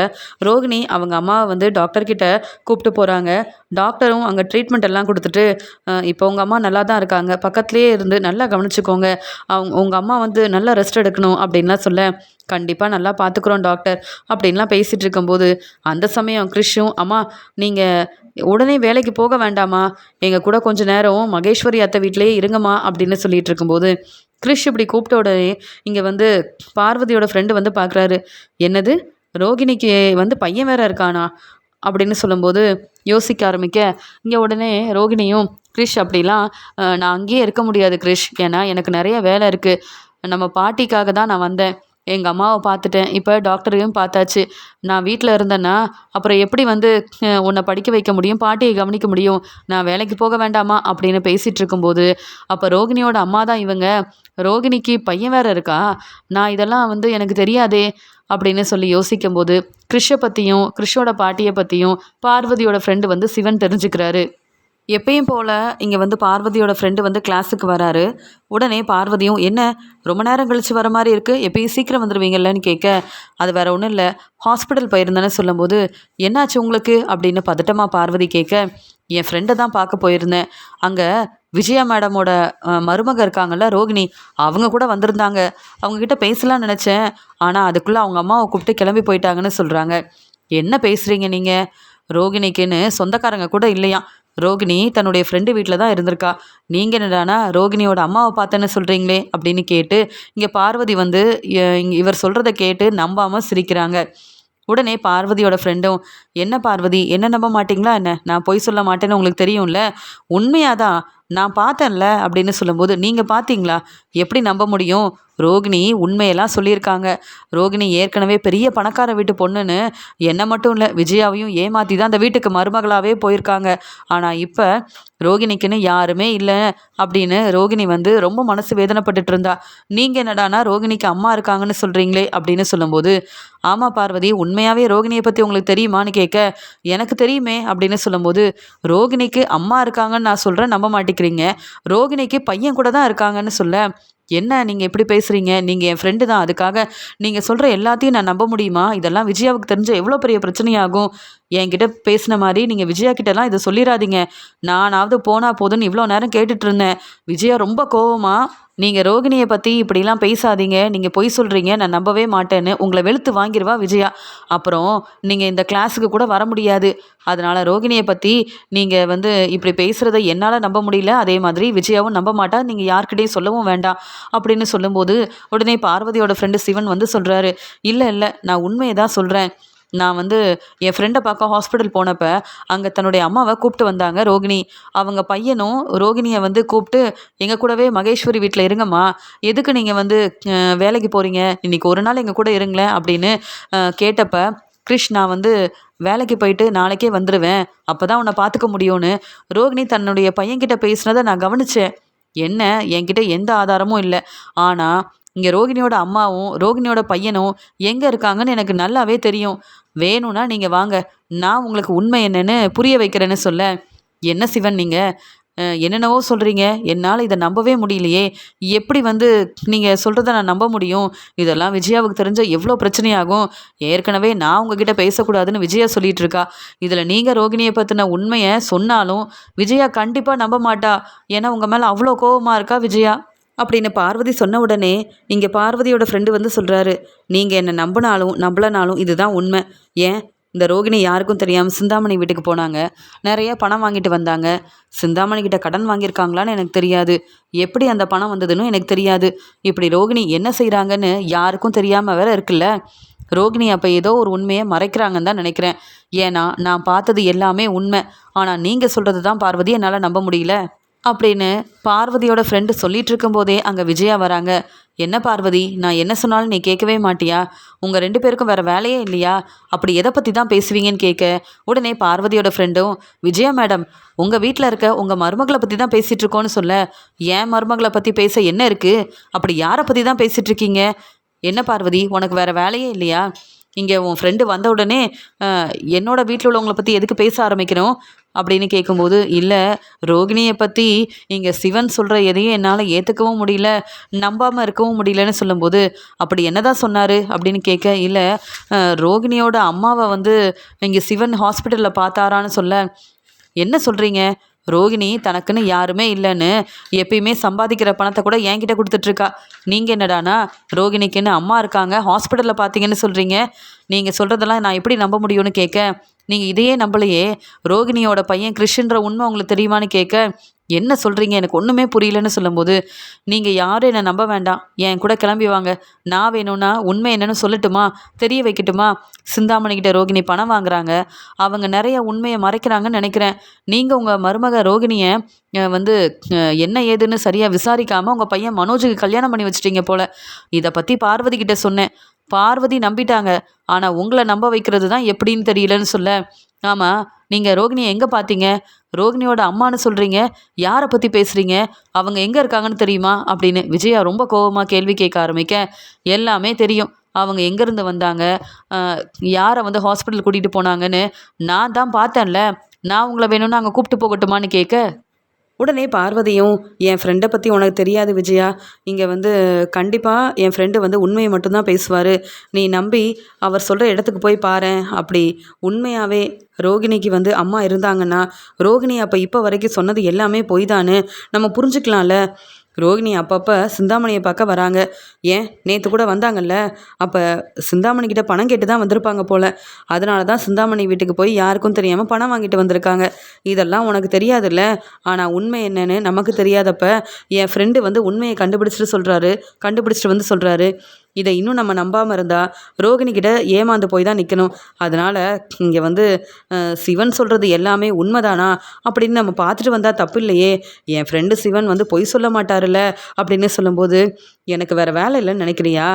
ரோகிணி அவங்க அம்மாவை வந்து டாக்டர்கிட்ட கூப்பிட்டு போகிறாங்க. டாக்டரும் அங்கே ட்ரீட்மெண்ட் எல்லாம் கொடுத்துட்டு, இப்போ உங்கள் அம்மா நல்லா தான் இருக்காங்க, பக்கத்துலேயே இருந்து நல்லா கவனிச்சுக்கோங்க, உங்கள் அம்மா வந்து நல்லா ரெஸ்ட் எடுக்கணும் அப்படின்லாம் சொல்ல, கண்டிப்பாக நல்லா பார்த்துக்குறோம் டாக்டர் அப்படின்லாம் பேசிகிட்டு இருக்கும்போது, அந்த சமயம் கிறிஷும், அம்மா நீங்கள் உடனே வேலைக்கு போக வேண்டாமா, எங்கள் கூட கொஞ்சம் நேரம் மகேஸ்வரி அத்தை வீட்டிலேயே இருங்கம்மா அப்படின்னு சொல்லிட்டு இருக்கும்போது, கிறிஷ் இப்படி கூப்பிட்ட உடனே இங்கே வந்து பார்வதியோட ஃப்ரெண்டு வந்து பார்க்குறாரு. என்னது, ரோகிணிக்கு வந்து பையன் வேற இருக்கானா அப்படின்னு சொல்லும்போது யோசிக்க ஆரம்பிக்க, இங்கே உடனே ரோகிணியும், கிறிஷ் அப்படிலாம் நான் அங்கேயே இருக்க முடியாது கிறிஷ், ஏன்னா எனக்கு நிறைய வேலை இருக்குது, நம்ம பாட்டிக்காக தான் நான் வந்தேன், எங்கள் அம்மாவை பார்த்துட்டேன், இப்போ டாக்டரையும் பார்த்தாச்சு, நான் வீட்டில் இருந்தேன்னா அப்புறம் எப்படி வந்து உன்னை படிக்க வைக்க முடியும், பாட்டியை கவனிக்க முடியும், நான் வேலைக்கு போக வேண்டாமா அப்படின்னு பேசிகிட்டு இருக்கும்போது, அப்போ ரோகிணியோட அம்மா தான் இவங்க, ரோகிணிக்கு பையன் வேற இருக்கா, நான் இதெல்லாம் வந்து எனக்கு தெரியாதே அப்படின்னு சொல்லி யோசிக்கும்போது, கிறிஷை பற்றியும் கிறிஷோட பாட்டியை பற்றியும் பார்வதியோட ஃப்ரெண்டு வந்து சிவன் தெரிஞ்சுக்கிறாரு. எப்பயும் போல் இங்கே வந்து பார்வதியோட ஃப்ரெண்டு வந்து கிளாஸுக்கு வராரு. உடனே பார்வதியும், என்ன ரொம்ப நேரம் கழித்து வர மாதிரி இருக்குது, எப்பயும் சீக்கிரம் வந்துடுவீங்கல்லன்னு கேட்க, அது வேறு ஒன்றும் இல்லை, ஹாஸ்பிட்டல் போயிருந்தேன்னு சொல்லும்போது, என்னாச்சு உங்களுக்கு அப்படின்னு பதட்டமாக பார்வதி கேட்க, என் ஃப்ரெண்டை தான் பார்க்க போயிருந்தேன், அங்கே விஜயா மேடமோட மருமக இருக்காங்கல்ல ரோகிணி, அவங்க கூட வந்திருந்தாங்க, அவங்கக்கிட்ட பேசலாம்னு நினச்சேன், ஆனால் அதுக்குள்ளே அவங்க அம்மாவை கூப்பிட்டு கிளம்பி போயிட்டாங்கன்னு சொல்கிறாங்க. என்ன பேசுகிறீங்க நீங்கள், ரோகிணிக்குன்னு சொந்தக்காரங்க கூட இல்லையா, ரோகிணி தன்னுடைய ஃப்ரெண்டு வீட்டில் தான் இருந்திருக்கா, நீங்கள் என்னடானா ரோகிணியோட அம்மாவை பார்த்தேன்னு சொல்கிறீங்களே அப்படின்னு கேட்டு, இங்கே பார்வதி வந்து இவர் சொல்கிறத கேட்டு நம்பாமல் சிரிக்கிறாங்க. உடனே பார்வதியோட ஃப்ரெண்டும், என்ன பார்வதி, என்ன நம்ப மாட்டிங்களா என்ன, நான் பொய் சொல்ல மாட்டேன்னு உங்களுக்கு தெரியும்ல, உண்மையாதான் நான் பார்த்தேன்ல அப்படின்னு சொல்லும்போது, நீங்கள் பார்த்தீங்களா, எப்படி நம்ப முடியும், ரோகிணி உண்மையெல்லாம் சொல்லியிருக்காங்க, ரோகிணி ஏற்கனவே பெரிய பணக்கார வீட்டு பொண்ணுன்னு என்ன மட்டும் இல்லை விஜயாவையும் ஏமாற்றி தான் அந்த வீட்டுக்கு மருமகளாகவே போயிருக்காங்க, ஆனால் இப்போ ரோகிணிக்குன்னு யாருமே இல்லை அப்படின்னு ரோகிணி வந்து ரொம்ப மனசு வேதனைப்பட்டுட்டு இருந்தா, நீங்கள் என்னடானா ரோகிணிக்கு அம்மா இருக்காங்கன்னு சொல்கிறீங்களே அப்படின்னு சொல்லும்போது, ஆமாம் பார்வதி, உண்மையாகவே ரோகிணியை பற்றி உங்களுக்கு தெரியுமான்னு கேட்க, எனக்கு தெரியுமே அப்படின்னு சொல்லும்போது, ரோகிணிக்கு அம்மா இருக்காங்கன்னு நான் சொல்கிறேன் நம்ப மாட்டேங்கிறீங்க, ரோகிணிக்கு பையன் கூட தான் இருக்காங்கன்னு சொல்ல, என்ன நீங்கள் எப்படி பேசுகிறீங்க, நீங்கள் என் ஃப்ரெண்டு தான், அதுக்காக நீங்கள் சொல்கிற எல்லாத்தையும் நான் நம்ப முடியுமா, இதெல்லாம் விஜயாவுக்கு தெரிஞ்ச எவ்வளோ பெரிய பிரச்சனையாகும், என்கிட்ட பேசின மாதிரி நீங்கள் விஜயா கிட்டலாம் இதை சொல்லிடாதீங்க, நானாவது போனால் போதுன்னு இவ்வளோ நேரம் கேட்டுட்டு இருந்தேன், விஜயா ரொம்ப கோவமாக நீங்கள் ரோகிணியை பற்றி இப்படிலாம் பேசாதீங்க, நீங்கள் பொய் சொல்கிறீங்க, நான் நம்பவே மாட்டேன்னு உங்களை வெளுத்து வாங்கிடுவா விஜயா. அப்புறம் நீங்கள் இந்த கிளாஸுக்கு கூட வர முடியாது. அதனால் ரோகிணியை பற்றி நீங்கள் இப்படி பேசுகிறத என்னால் நம்ப முடியல, அதே மாதிரி விஜயாவும் நம்ப மாட்டா, நீங்கள் யார்கிட்டையும் சொல்லவும் வேண்டாம் அப்படின்னு சொல்லும்போது உடனே பார்வதியோட ஃப்ரெண்டு சிவன் சொல்கிறாரு, இல்லை இல்லை, நான் உண்மையை தான் சொல்கிறேன். நான் என் ஃப்ரெண்டை பார்க்க ஹாஸ்பிட்டல் போனப்ப அங்கே தன்னுடைய அம்மாவை கூப்பிட்டு வந்தாங்க ரோகிணி. அவங்க பையனும் ரோகிணியை கூப்பிட்டு எங்கள் கூடவே மகேஸ்வரி வீட்டில் இருங்கம்மா, எதுக்கு நீங்கள் வேலைக்கு போகிறீங்க, இன்றைக்கி ஒரு நாள் எங்கள் கூட இருங்களேன் அப்படின்னு கேட்டப்ப கிருஷ், நான் வேலைக்கு போயிட்டு நாளைக்கே வந்துடுவேன், அப்போ தான் உன்னை பார்த்துக்க முடியும்னு ரோகிணி தன்னுடைய பையன்கிட்ட பேசுனதை நான் கவனித்தேன். என்ன, என்கிட்ட எந்த ஆதாரமும் இல்லை, ஆனால் இங்கே ரோகிணியோட அம்மாவும் ரோகிணியோட பையனும் எங்கே இருக்காங்கன்னு எனக்கு நல்லாவே தெரியும். வேணும்னா நீங்கள் வாங்க, நான் உங்களுக்கு உண்மை என்னன்னு புரிய வைக்கிறேன்னு சொல்ல, என்ன சிவன் நீங்கள் என்னென்னவோ சொல்கிறீங்க, என்னால் இதை நம்பவே முடியலையே, எப்படி நீங்கள் சொல்கிறத நான் நம்ப முடியும், இதெல்லாம் விஜயாவுக்கு தெரிஞ்சால் எவ்வளோ பிரச்சனையாகும், ஏற்கனவே நான் உங்ககிட்ட பேசக்கூடாதுன்னு விஜயா சொல்லிகிட்டு இருக்கா, இதில் நீங்கள் ரோகிணியை பற்றின உண்மையை சொன்னாலும் விஜயா கண்டிப்பாக நம்ப மாட்டா, ஏன்னா உங்கள் மேலே அவ்வளோ கோபமாக இருக்கா விஜயா அப்படின்னு பார்வதி சொன்ன உடனே இங்கே பார்வதியோட ஃப்ரெண்டு சொல்கிறாரு, நீங்கள் என்னை நம்பினாலும் நம்பலனாலும் இதுதான் உண்மை. ஏன், இந்த ரோகிணி யாருக்கும் தெரியாமல் சிந்தாமணி வீட்டுக்கு போனாங்க, நிறைய பணம் வாங்கிட்டு வந்தாங்க, சிந்தாமணி கிட்ட கடன் வாங்கியிருக்காங்களான்னு எனக்கு தெரியாது, எப்படி அந்த பணம் வந்ததுன்னு எனக்கு தெரியாது, இப்படி ரோகிணி என்ன செய்கிறாங்கன்னு யாருக்கும் தெரியாமல் வேற இருக்குல்ல. ரோகிணி அப்போ ஏதோ ஒரு உண்மையை மறைக்கிறாங்கன்னு தான் நினைக்கிறேன். ஏன்னா நான் பார்த்தது எல்லாமே உண்மை, ஆனால் நீங்கள் சொல்கிறது தான் பார்வதி என்னால் நம்ப முடியல அப்படின்னு பார்வதியோட ஃப்ரெண்டு சொல்லிட்டு இருக்கும்போதே அங்கே விஜயா வராங்க. என்ன பார்வதி, நான் என்ன சொன்னாலும் நீ கேட்கவே மாட்டியா, உங்கள் 2 பேருக்கும் வேறு வேலையே இல்லையா, அப்படி எதை பற்றி தான் பேசுவீங்கன்னு கேட்க உடனே பார்வதியோட ஃப்ரெண்டும், விஜயா மேடம், உங்கள் வீட்டில் இருக்க உங்கள் மருமகளை பற்றி தான் பேசிகிட்டு இருக்கோன்னு சொல்ல, ஏன் மருமகளை பற்றி பேச என்ன இருக்குது, அப்படி யாரை பற்றி தான் பேசிகிட்டு இருக்கீங்க, என்ன பார்வதி உனக்கு வேறு வேலையே இல்லையா, இங்கே உன் ஃப்ரெண்டு வந்த உடனே என்னோட வீட்டில் உள்ளவங்களை பற்றி எதுக்கு பேச ஆரம்பிக்கணும் அப்படின்னு கேட்கும்போது, இல்லை ரோகிணியை பற்றி இங்கே சிவன் சொல்கிற எதையும் என்னால் ஏற்றுக்கவும் முடியல, நம்பாமல் இருக்கவும் முடியலன்னு சொல்லும்போது, அப்படி என்னதான் சொன்னார் அப்படின்னு கேட்க, இல்லை ரோகிணியோட அம்மாவை இங்கே சிவன் ஹாஸ்பிட்டலில் பார்த்தாரான்னு சொல்ல, என்ன சொல்கிறீங்க, ரோகிணி தனக்குன்னு யாருமே இல்லைன்னு எப்பயுமே சம்பாதிக்கிற பணத்தை கூட என்கிட்ட கொடுத்துட்ருக்கா, நீங்கள் என்னடானா ரோகிணிக்குன்னு அம்மா இருக்காங்க ஹாஸ்பிட்டலில் பார்த்தீங்கன்னு சொல்கிறீங்க, நீங்கள் சொல்கிறதெல்லாம் நான் எப்படி நம்ப முடியும்னு கேட்க, நீங்கள் இதையே நம்பலையே, ரோகிணியோட பையன் கிருஷ்ன்ற உண்மை உங்களுக்கு தெரியுமான்னு கேட்க, என்ன சொல்கிறீங்க, எனக்கு ஒன்றுமே புரியலன்னு சொல்லும்போது, நீங்கள் யாரும் என்னை நம்ப வேண்டாம், என் கூட கிளம்பி வாங்க, நான் வேணும்னா உண்மை என்னன்னு சொல்லட்டுமா, தெரிய வைக்கட்டுமா, சிந்தாமணிக்கிட்ட ரோகிணி பணம் வாங்குறாங்க, அவங்க நிறைய உண்மையை மறைக்கிறாங்கன்னு நினைக்கிறேன், நீங்கள் உங்கள் மருமக ரோகிணியை என்ன ஏதுன்னு சரியாக விசாரிக்காமல் உங்கள் பையன் மனோஜுக்கு கல்யாணம் பண்ணி வச்சிட்டீங்க போல், இதை பற்றி பார்வதி கிட்ட சொன்னேன், பார்வதி நம்பிட்டாங்க, ஆனால் உங்களை நம்ப வைக்கிறது தான் எப்படின்னு தெரியலன்னு சொல்ல, ஆமாம் நீங்கள் ரோகிணியை எங்கே பார்த்தீங்க, ரோகிணியோட அம்மானு சொல்கிறீங்க, யாரை பற்றி பேசுகிறீங்க, அவங்க எங்கே இருக்காங்கன்னு தெரியுமா அப்படின்னு விஜயா ரொம்ப கோபமாக கேள்வி கேட்க ஆரம்பிக்க, எல்லாமே தெரியும், அவங்க எங்கேருந்து வந்தாங்க, யாரை ஹாஸ்பிட்டல் கூட்டிகிட்டு போனாங்கன்னு நான் தான் பார்த்தேன்ல, நான் உங்களை வேணும்னு அங்கே கூப்பிட்டு போகட்டுமான்னு கேட்க, உடனே பார்வதியும், என் ஃப்ரெண்டை பற்றி உனக்கு தெரியாது விஜயா, இங்கே கண்டிப்பாக என் ஃப்ரெண்டு உண்மையை மட்டும்தான் பேசுவார், நீ நம்பி அவர் சொல்கிற இடத்துக்கு போய் பாரேன், அப்படி உண்மையாகவே ரோகிணிக்கு அம்மா இருந்தாங்கன்னா ரோகிணி அப்போ இப்போ வரைக்கும் சொன்னது எல்லாமே பொய் தானே நம்ம புரிஞ்சுக்கலாம்ல, ரோகிணி அப்பப்போ சிந்தாமணியை பார்க்க வராங்க, ஏன் நேற்று கூட வந்தாங்கல்ல, அப்போ சிந்தாமணிக்கிட்ட பணம் கேட்டு தான் வந்திருப்பாங்க போல், அதனால தான் சிந்தாமணி வீட்டுக்கு போய் யாருக்கும் தெரியாமல் பணம் வாங்கிட்டு வந்திருக்காங்க, இதெல்லாம் உனக்கு தெரியாதுல்ல, ஆனால் உண்மை என்னன்னு நமக்கு தெரியாதப்ப என் ஃப்ரெண்டு உண்மையை கண்டுபிடிச்சிட்டு சொல்கிறாரு, இதை இன்னும் நம்ம நம்பாமல் இருந்தால் ரோகிணிக்கிட்ட ஏமாந்து போய் தான் நிற்கணும், அதனால் இங்கே சிவன் சொல்கிறது எல்லாமே உண்மைதானா அப்படின்னு நம்ம பார்த்துட்டு வந்தால் தப்பு இல்லையே, என் ஃப்ரெண்டு சிவன் பொய் சொல்ல மாட்டார்ல அப்படின்னு சொல்லும்போது, எனக்கு வேறு வேலை இல்லைன்னு நினைக்கிறியா,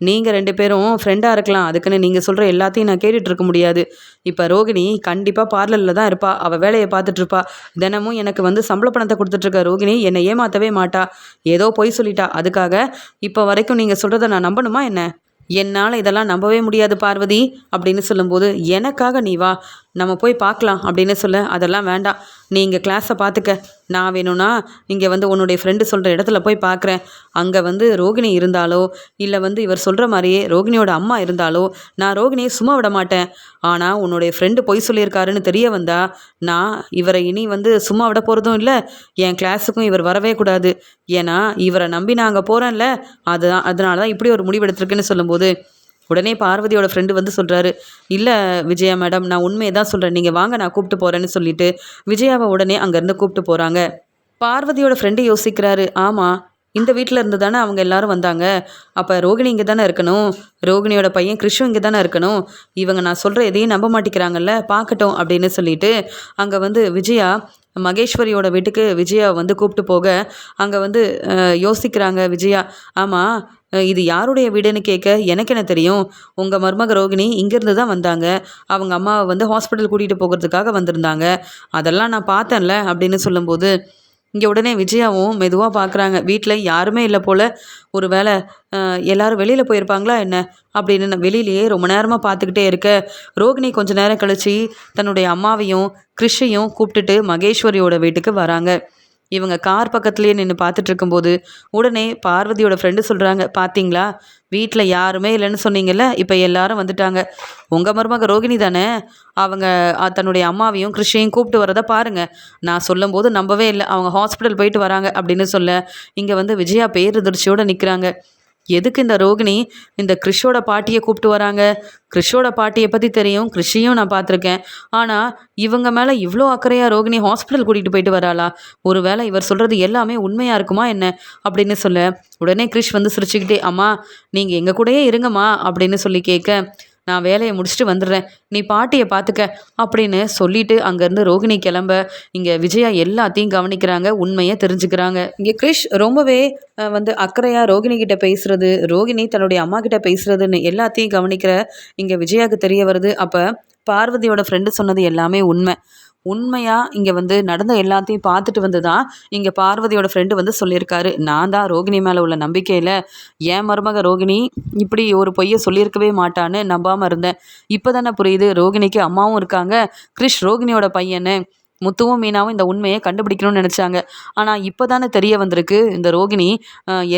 நீங்கள் 2 பேரும் ஃப்ரெண்டாக இருக்கலாம், அதுக்குன்னு நீங்கள் சொல்கிற எல்லாத்தையும் நான் கேட்டுட்டு இருக்க முடியாது, இப்போ ரோகிணி கண்டிப்பாக பார்லரில் தான் இருப்பா, அவள் வேலையை பார்த்துட்ருப்பா, தினமும் எனக்கு சம்பள பணத்தை கொடுத்துட்ருக்க ரோகிணி என்னை ஏமாற்றவே மாட்டா, ஏதோ பொய் சொல்லிட்டா, அதுக்காக இப்போ வரைக்கும் நீங்கள் சொல்கிறத நான் நம்பணுமா என்ன, என்னால் இதெல்லாம் நம்பவே முடியாது பார்வதி அப்படின்னு சொல்லும்போது, எனக்காக நீ வா, நம்ம போய் பார்க்கலாம் அப்படின்னு சொல்ல, அதெல்லாம் வேண்டாம், நீ இங்கே கிளாஸை பார்த்துக்க, நான் வேணும்னா இங்கே வந்து உன்னுடைய ஃப்ரெண்டு சொல்கிற இடத்துல போய் பார்க்குறேன், அங்கே வந்து ரோகிணி இருந்தாலோ இல்லை வந்து இவர் சொல்கிற மாதிரியே ரோகிணியோட அம்மா இருந்தாலோ நான் ரோகிணியை சும்மா விட மாட்டேன். ஆனால் உன்னுடைய ஃப்ரெண்டு பொய் சொல்லியிருக்காருன்னு தெரிய வந்தா நான் இவரை இனி வந்து சும்மா விட போகிறதும் இல்லை, என் கிளாஸுக்கும் இவர் வரவே கூடாது. ஏன்னா இவரை நம்பி நான் அங்கே போகிறேன்ல, அதனால தான் இப்படி ஒரு முடிவு எடுத்திருக்குன்னு சொல்லும்போது உடனே பார்வதியோட ஃப்ரெண்டு வந்து சொல்கிறாரு, இல்லை விஜயா மேடம், நான் உண்மையை தான் சொல்கிறேன், நீங்கள் வாங்க நான் கூப்பிட்டு போகிறேன்னு சொல்லிட்டு விஜயாவை உடனே அங்கேருந்து கூப்பிட்டு போகிறாங்க. பார்வதியோட ஃப்ரெண்டு யோசிக்கிறாரு, ஆமாம் இந்த வீட்டில் இருந்து தானே அவங்க எல்லாரும் வந்தாங்க, அப்போ ரோகிணி இங்கே தானே இருக்கணும், ரோகிணியோட பையன் கிருஷ்ணன் இங்கே தானே இருக்கணும், இவங்க நான் சொல்கிற எதையும் நம்ப மாட்டேங்கிறாங்கல்ல, பார்க்கட்டும் அப்படின்னு சொல்லிட்டு அங்கே வந்து விஜயா மகேஸ்வரியோட வீட்டுக்கு விஜயா வந்து கூப்பிட்டு போக அங்கே வந்து யோசிக்கிறாங்க விஜயா. ஆமாம் இது யாருடைய வீடுன்னு கேட்க, எனக்கு என்ன தெரியும், உங்கள் மருமக ரோகிணி இங்கேருந்து தான் வந்தாங்க, அவங்க அம்மாவை வந்து ஹாஸ்பிட்டல் கூட்டிகிட்டு போகிறதுக்காக வந்திருந்தாங்க, அதெல்லாம் நான் பார்த்தேன்ல அப்படின்னு சொல்லும்போது இங்கே உடனே விஜயாவும் மெதுவாக பார்க்குறாங்க, வீட்டில் யாருமே இல்லை போல், ஒரு வேளை எல்லாரும் வெளியில் போயிருப்பாங்களா என்ன அப்படின்னு நான் வெளியிலேயே ரொம்ப நேரமாக பார்த்துக்கிட்டே இருக்க ரோகிணி கொஞ்ச நேரம் கழித்து தன்னுடைய அம்மாவையும் கிருஷையும் கூப்பிட்டுட்டு மகேஸ்வரியோட வீட்டுக்கு வராங்க. இவங்க கார் பக்கத்துலேயே நின்று பார்த்துட்டு இருக்கும்போது உடனே பார்வதியோட ஃப்ரெண்டு சொல்கிறாங்க, பார்த்தீங்களா வீட்டில் யாருமே இல்லைன்னு சொன்னீங்கல்ல, இப்போ எல்லாரும் வந்துட்டாங்க, உங்கள் மருமக ரோகிணி தானே, அவங்க தன்னுடைய அம்மாவையும் கிருஷையும் கூப்பிட்டு வரதை பாருங்கள், நான் சொல்லும்போது நம்பவே இல்லை, அவங்க ஹாஸ்பிட்டல் போயிட்டு வராங்க அப்படின்னு சொல்ல இங்கே வந்து விஜயா பேரதிர்ச்சியோடு நிற்கிறாங்க. எதுக்கு இந்த ரோகிணி இந்த கிறிஷோட பாட்டியை கூப்பிட்டு வராங்க, கிறிஷோட பாட்டியை பற்றி தெரியும், கிறிஷையும் நான் பார்த்துருக்கேன், ஆனால் இவங்க மேலே இவ்வளோ அக்கறையாக ரோகிணி ஹாஸ்பிட்டல் கூட்டிகிட்டு போயிட்டு வராளா, ஒரு வேளை இவர் சொல்கிறது எல்லாமே உண்மையாக இருக்குமா என்ன அப்படின்னு சொல்ல உடனே கிறிஷ் வந்து சிரிச்சுக்கிட்டே, அம்மா நீங்கள் எங்கள் கூடயே இருங்கம்மா அப்படின்னு சொல்லி கேட்க, நான் வேலையை முடிச்சுட்டு வந்துடுறேன், நீ பாட்டியை பார்த்துக்க அப்படின்னு சொல்லிட்டு அங்கேருந்து ரோகிணி கிளம்ப இங்கே விஜயா எல்லாத்தையும் கவனிக்கிறாங்க, உண்மையை தெரிஞ்சுக்கிறாங்க. இங்கே கிறிஷ் ரொம்பவே வந்து அக்கறையாக ரோகிணி கிட்ட பேசுறது, ரோகிணி தன்னுடைய அம்மா கிட்ட பேசுறதுன்னு எல்லாத்தையும் கவனிக்கிற இங்கே விஜயாவுக்கு தெரிய வருது. அப்போ பார்வதியோட ஃப்ரெண்டு சொன்னது எல்லாமே உண்மையாக இங்கே வந்து நடந்த எல்லாத்தையும் பார்த்துட்டு வந்து தான் இங்கே பார்வதியோட ஃப்ரெண்டு வந்து சொல்லியிருக்காரு, நான் தான் ரோகிணி மேலே உள்ள நம்பிக்கையில் என் மருமக ரோகிணி இப்படி ஒரு பொய்யை சொல்லியிருக்கவே மாட்டான்னு நம்பாமல் இருந்தேன், இப்போ தானே புரியுது ரோகிணிக்கு அம்மாவும் இருக்காங்க, கிறிஷ் ரோகிணியோட பையன்னு. முத்துவும் மீனாவும் இந்த உண்மையை கண்டுபிடிக்கணும்னு நினச்சாங்க, ஆனால் இப்போ தானே தெரிய வந்திருக்கு இந்த ரோகிணி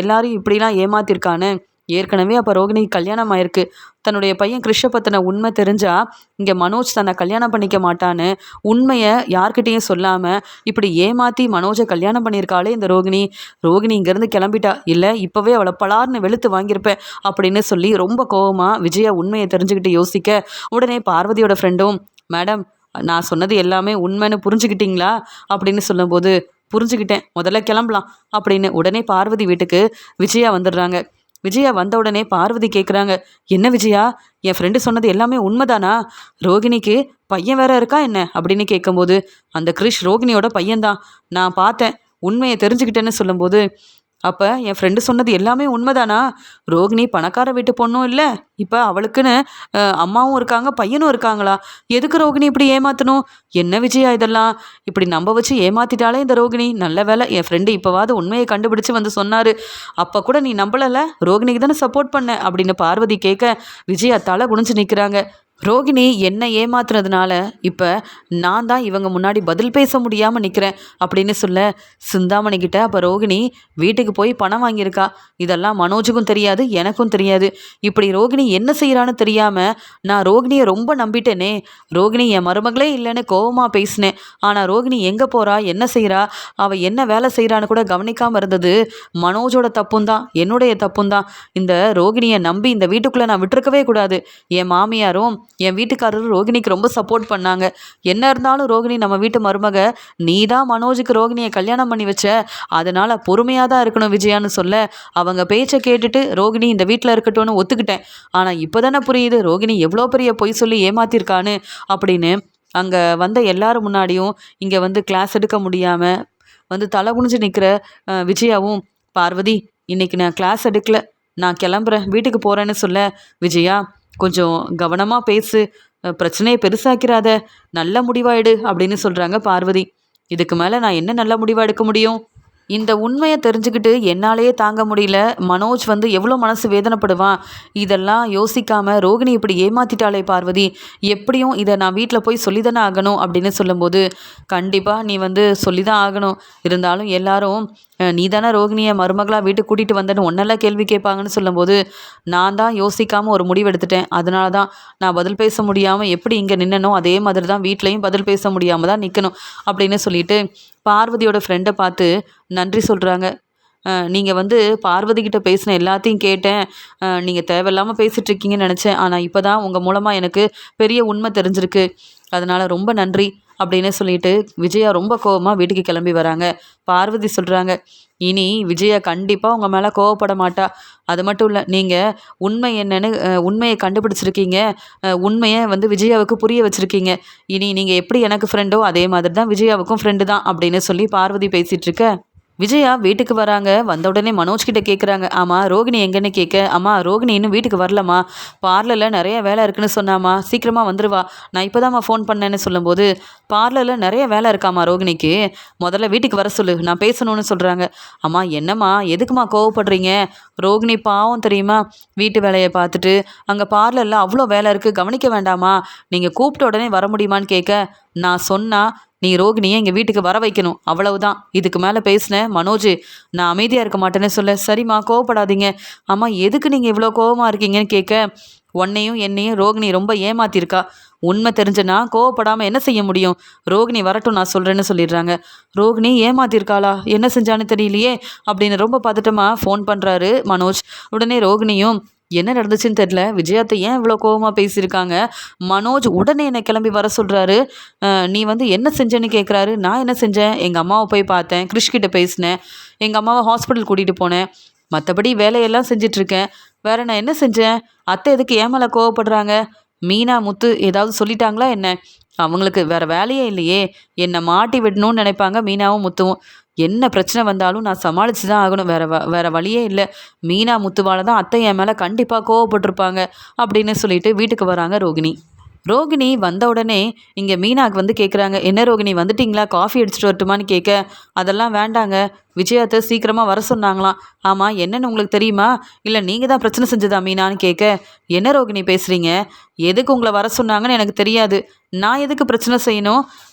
எல்லாரையும் இப்படிலாம் ஏமாத்திருக்கான்னு. ஏற்கனவே அப்போ ரோகிணிக்கு கல்யாணம் ஆயிருக்கு, தன்னுடைய பையன் கிறிஷை பற்றின உண்மை தெரிஞ்சால் இங்கே மனோஜ் தன்னை கல்யாணம் பண்ணிக்க மாட்டான்னு உண்மையை யார்கிட்டையும் சொல்லாமல் இப்படி ஏமாற்றி மனோஜை கல்யாணம் பண்ணியிருக்காளே இந்த ரோகிணி இங்கேருந்து கிளம்பிட்டா, இல்லை இப்போவே அவளை பலார்னு வெளுத்து வாங்கியிருப்பேன் அப்படின்னு சொல்லி ரொம்ப கோவமாக விஜயா உண்மையை தெரிஞ்சுக்கிட்டு யோசிக்க உடனே பார்வதியோட ஃப்ரெண்டும், மேடம் நான் சொன்னது எல்லாமே உண்மைன்னு புரிஞ்சுக்கிட்டீங்களா அப்படின்னு சொல்லும்போது, புரிஞ்சுக்கிட்டேன், முதல்ல கிளம்பலாம் அப்படின்னு உடனே பார்வதி வீட்டுக்கு விஜயா வந்துடுறாங்க. விஜயா வந்த உடனே பார்வதி கேட்குறாங்க, என்ன விஜயா என் ஃப்ரெண்டு சொன்னது எல்லாமே உண்மைதானா, ரோகிணிக்கு பையன் வேற இருக்கா என்ன அப்படின்னு கேட்கும்போது, அந்த கிறிஷ் ரோகிணியோட பையன்தான், நான் பார்த்தேன், உண்மையை தெரிஞ்சுக்கிட்டேன்னு சொல்லும்போது, அப்போ என் ஃப்ரெண்டு சொன்னது எல்லாமே உண்மைதானா, ரோகிணி பணக்கார வீட்டு பொண்ணும் இல்லை, இப்போ அவளுக்குன்னு அம்மாவும் இருக்காங்க பையனும் இருக்காங்களா, எதுக்கு ரோகிணி இப்படி ஏமாற்றணும், என்ன விஜயா இதெல்லாம், இப்படி நம்ப வச்சு ஏமாத்திட்டாலே இந்த ரோகிணி, நல்ல வேலை என் ஃப்ரெண்டு இப்போவாது உண்மையை கண்டுபிடிச்சு வந்து சொன்னார், அப்போ கூட நீ நம்பலலை, ரோகிணிக்கு தானே சப்போர்ட் பண்ண அப்படின்னு பார்வதி கேட்க விஜயா தலை குனிஞ்சு நிற்கிறாங்க. ரோகிணி என்னை ஏமாத்துறதுனால இப்போ நான் தான் இவங்க முன்னாடி பதில் பேச முடியாமல் நிற்கிறேன் அப்படின்னு சொல்ல சிந்தாமணிக்கிட்ட அப்போ ரோகிணி வீட்டுக்கு போய் பணம் வாங்கியிருக்கா, இதெல்லாம் மனோஜுக்கும் தெரியாது எனக்கும் தெரியாது, இப்படி ரோகிணி என்ன செய்கிறான்னு தெரியாமல் நான் ரோகிணியை ரொம்ப நம்பிட்டேனே, ரோகிணி என் மருமகளே இல்லைன்னு கோவமாக பேசினேன், ஆனால் ரோகிணி எங்கே போகிறா என்ன செய்கிறா அவள் என்ன வேலை செய்கிறான்னு கூட கவனிக்காமல் இருந்தது மனோஜோட தப்பும் தான் என்னுடைய தப்பும் தான், இந்த ரோகிணியை நம்பி இந்த வீட்டுக்குள்ளே நான் விட்டுருக்கவே கூடாது, என் மாமியாரும் என் வீட்டுக்காரரும் ரோகிணிக்கு ரொம்ப சப்போர்ட் பண்ணாங்க, என்ன இருந்தாலும் ரோகிணி நம்ம வீட்டு மருமக, நீ தான் மனோஜுக்கு ரோகிணியை கல்யாணம் பண்ணி வச்ச, அதனால் பொறுமையாக தான் இருக்கணும் விஜயான்னு சொல்ல அவங்க பேச்சை கேட்டுட்டு ரோகிணி இந்த வீட்டில் இருக்கட்டும்னு ஒத்துக்கிட்டேன், ஆனால் இப்போ தானே புரியுது ரோகிணி எவ்வளோ பெரிய பொய் சொல்லி ஏமாத்திருக்கான்னு அப்படின்னு அங்கே வந்த எல்லாரும் முன்னாடியும் இங்கே வந்து கிளாஸ் எடுக்க முடியாமல் வந்து தலை குனிஞ்சு நிற்கிற விஜயாவும், பார்வதி இன்னைக்கு நான் கிளாஸ் எடுக்கல, நான் கிளம்புறேன் வீட்டுக்கு போகிறேன்னு சொல்ல விஜயா கொஞ்சம் கவனமாக பேசு, பிரச்சனையை பெருசாக்கிறாத, நல்ல முடிவாயிடு அப்படின்னு சொல்கிறாங்க பார்வதி. இதுக்கு மேலே நான் என்ன நல்ல முடிவாக எடுக்க முடியும், இந்த உண்மையை தெரிஞ்சுக்கிட்டு என்னாலேயே தாங்க முடியல. மனோஜ் வந்து எவ்வளோ மனசு வேதனைப்படுவான். இதெல்லாம் யோசிக்காம ரோகிணி இப்படி ஏமாத்திட்டாளே பார்வதி. எப்படியும் இதை நான் வீட்டில் போய் சொல்லி தானே ஆகணும் அப்படின்னு சொல்லும்போது, கண்டிப்பாக நீ வந்து சொல்லி தான் ஆகணும். இருந்தாலும் எல்லாரும் நீ தானே ரோகிணியை மருமகளாக வீட்டுக்கு கூட்டிகிட்டு வந்தேன்னு ஒன்னெல்லாம் கேள்வி கேட்பாங்கன்னு சொல்லும்போது, நான் தான் யோசிக்காமல் ஒரு முடிவு எடுத்துட்டேன். அதனால தான் நான் பதில் பேச முடியாமல் எப்படி இங்கே நின்னனோ அதே மாதிரி தான் வீட்லேயும் பதில் பேச முடியாமல் தான் நிற்கணும் அப்படின்னு சொல்லிட்டு பார்வதியோட ஃப்ரெண்டை பார்த்து நன்றி சொல்கிறாங்க. நீங்கள் வந்து பார்வதி கிட்ட பேசின எல்லாத்தையும் கேட்டேன். நீங்கள் தேவையில்லாமல் பேசிகிட்டு இருக்கீங்கன்னு நினச்சேன். ஆனால் இப்போ தான் உங்கள் மூலமாக எனக்கு பெரிய உண்மை தெரிஞ்சிருக்கு. அதனால் ரொம்ப நன்றி அப்படின்னு சொல்லிட்டு விஜயா ரொம்ப கோவமாக வீட்டுக்கு கிளம்பி வராங்க. பார்வதி சொல்கிறாங்க, இனி விஜயா கண்டிப்பாக உங்கள் மேலே கோவப்பட மாட்டா. அது மட்டும் இல்லை, நீங்கள் உண்மை என்னன்னு உண்மையை கண்டுபிடிச்சிருக்கீங்க. உண்மையை வந்து விஜயாவுக்கு புரிய வச்சுருக்கீங்க. இனி நீங்கள் எப்படி எனக்கு ஃப்ரெண்டோ அதே மாதிரி தான் விஜயாவுக்கும் ஃப்ரெண்டு தான் அப்படின்னு சொல்லி பார்வதி பேசிகிட்டு இருக்க, விஜயா வீட்டுக்கு வராங்க. வந்த உடனே மனோஜ் கிட்ட கேட்குறாங்க, ஆமாம் ரோகிணி எங்கன்னு கேட்க, அம்மா ரோகிணி இன்னும் வீட்டுக்கு வரலம்மா, பார்லரில் நிறைய வேலை இருக்குன்னு சொன்னாம்மா, சீக்கிரமாக வந்துடுவா, நான் இப்போ தான்மா ஃபோன் பண்ணேன்னு சொல்லும்போது, பார்லரில் நிறைய வேலை இருக்காம்மா ரோகிணிக்கு, முதல்ல வீட்டுக்கு வர சொல்லு, நான் பேசணும்னு சொல்கிறாங்க. அம்மா என்னம்மா எதுக்குமா கோவப்படுறீங்க? ரோகிணி பாவம் தெரியுமா, வீட்டு வேலையை பார்த்துட்டு அங்கே பார்லரில் அவ்வளோ வேலை இருக்குது, கவனிக்க வேண்டாமா, நீங்கள் கூப்பிட்ட உடனே வர முடியுமான்னு கேட்க, நான் சொன்னால் நீ ரோகிணியை எங்கள் வீட்டுக்கு வர வைக்கணும், அவ்வளவுதான். இதுக்கு மேலே பேசினேன் மனோஜ், நான் அமைதியாக இருக்க மாட்டேன்னு சொல்ல, சரிம்மா கோவப்படாதீங்க. அம்மா எதுக்கு நீங்கள் இவ்வளோ கோவமாக இருக்கீங்கன்னு கேட்க, உன்னையும் என்னையும் ரோகிணி ரொம்ப ஏமாத்திருக்கா. உண்மை தெரிஞ்சனா கோவப்படாமல் என்ன செய்ய முடியும்? ரோகிணி வரட்டும் நான் சொல்கிறேன்னு சொல்லிடுறாங்க. ரோகிணி ஏமாத்திருக்காளா? என்ன செஞ்சான்னு தெரியலையே அப்படின்னு ரொம்ப பதட்டமாக ஃபோன் பண்ணுறாரு மனோஜ். உடனே ரோகிணியும் என்ன நடந்துச்சுன்னு தெரில, விஜயாத்தை ஏன் இவ்வளோ கோவமாக பேசியிருக்காங்க, மனோஜ் உடனே என்னை கிளம்பி வர சொல்கிறாரு. நீ வந்து என்ன செஞ்சேன்னு கேட்குறாரு. நான் என்ன செஞ்சேன்? எங்கள் அம்மாவை போய் பார்த்தேன், கிறிஷ்கிட்ட பேசினேன், எங்கள் அம்மாவை ஹாஸ்பிட்டல் கூட்டிகிட்டு போனேன், மற்றபடி வேலையெல்லாம் செஞ்சிட்ருக்கேன். வேறு நான் என்ன செஞ்சேன்? அத்தை எதுக்கு ஏன் மேலே கோவப்படுறாங்க? மீனா முத்து ஏதாவது சொல்லிட்டாங்களா என்ன? அவங்களுக்கு வேறு வேலையே இல்லையே, என்னை மாட்டி விடணும்னு நினைப்பாங்க மீனாவும் முத்துவும். என்ன பிரச்சனை வந்தாலும் நான் சமாளித்து தான் ஆகணும், வேறு வழியே இல்லை. மீனா முத்துவால் தான் அத்தை என் மேலே கண்டிப்பாக கோவப்பட்டிருப்பாங்க அப்படின்னு சொல்லிட்டு வீட்டுக்கு வராங்க ரோகிணி. ரோகிணி வந்த உடனே இங்கே மீனாவுக்கு வந்து கேட்குறாங்க, என்ன ரோகிணி வந்துட்டிங்களா, காஃபி அடிச்சுட்டு வரட்டுமான்னு கேட்க, அதெல்லாம் வேண்டாங்க, விஜயாத்தை சீக்கிரமாக வர சொன்னாங்களாம். ஆமாம் என்னென்னு உங்களுக்கு தெரியுமா, இல்லை நீங்கள் தான் பிரச்சனை செஞ்சதா மீனான்னு கேட்க, என்ன ரோகிணி பேசுகிறீங்க, எதுக்கு உங்களை வர சொன்னாங்கன்னு எனக்கு தெரியாது, நான் எதுக்கு பிரச்சனை செய்யணும்,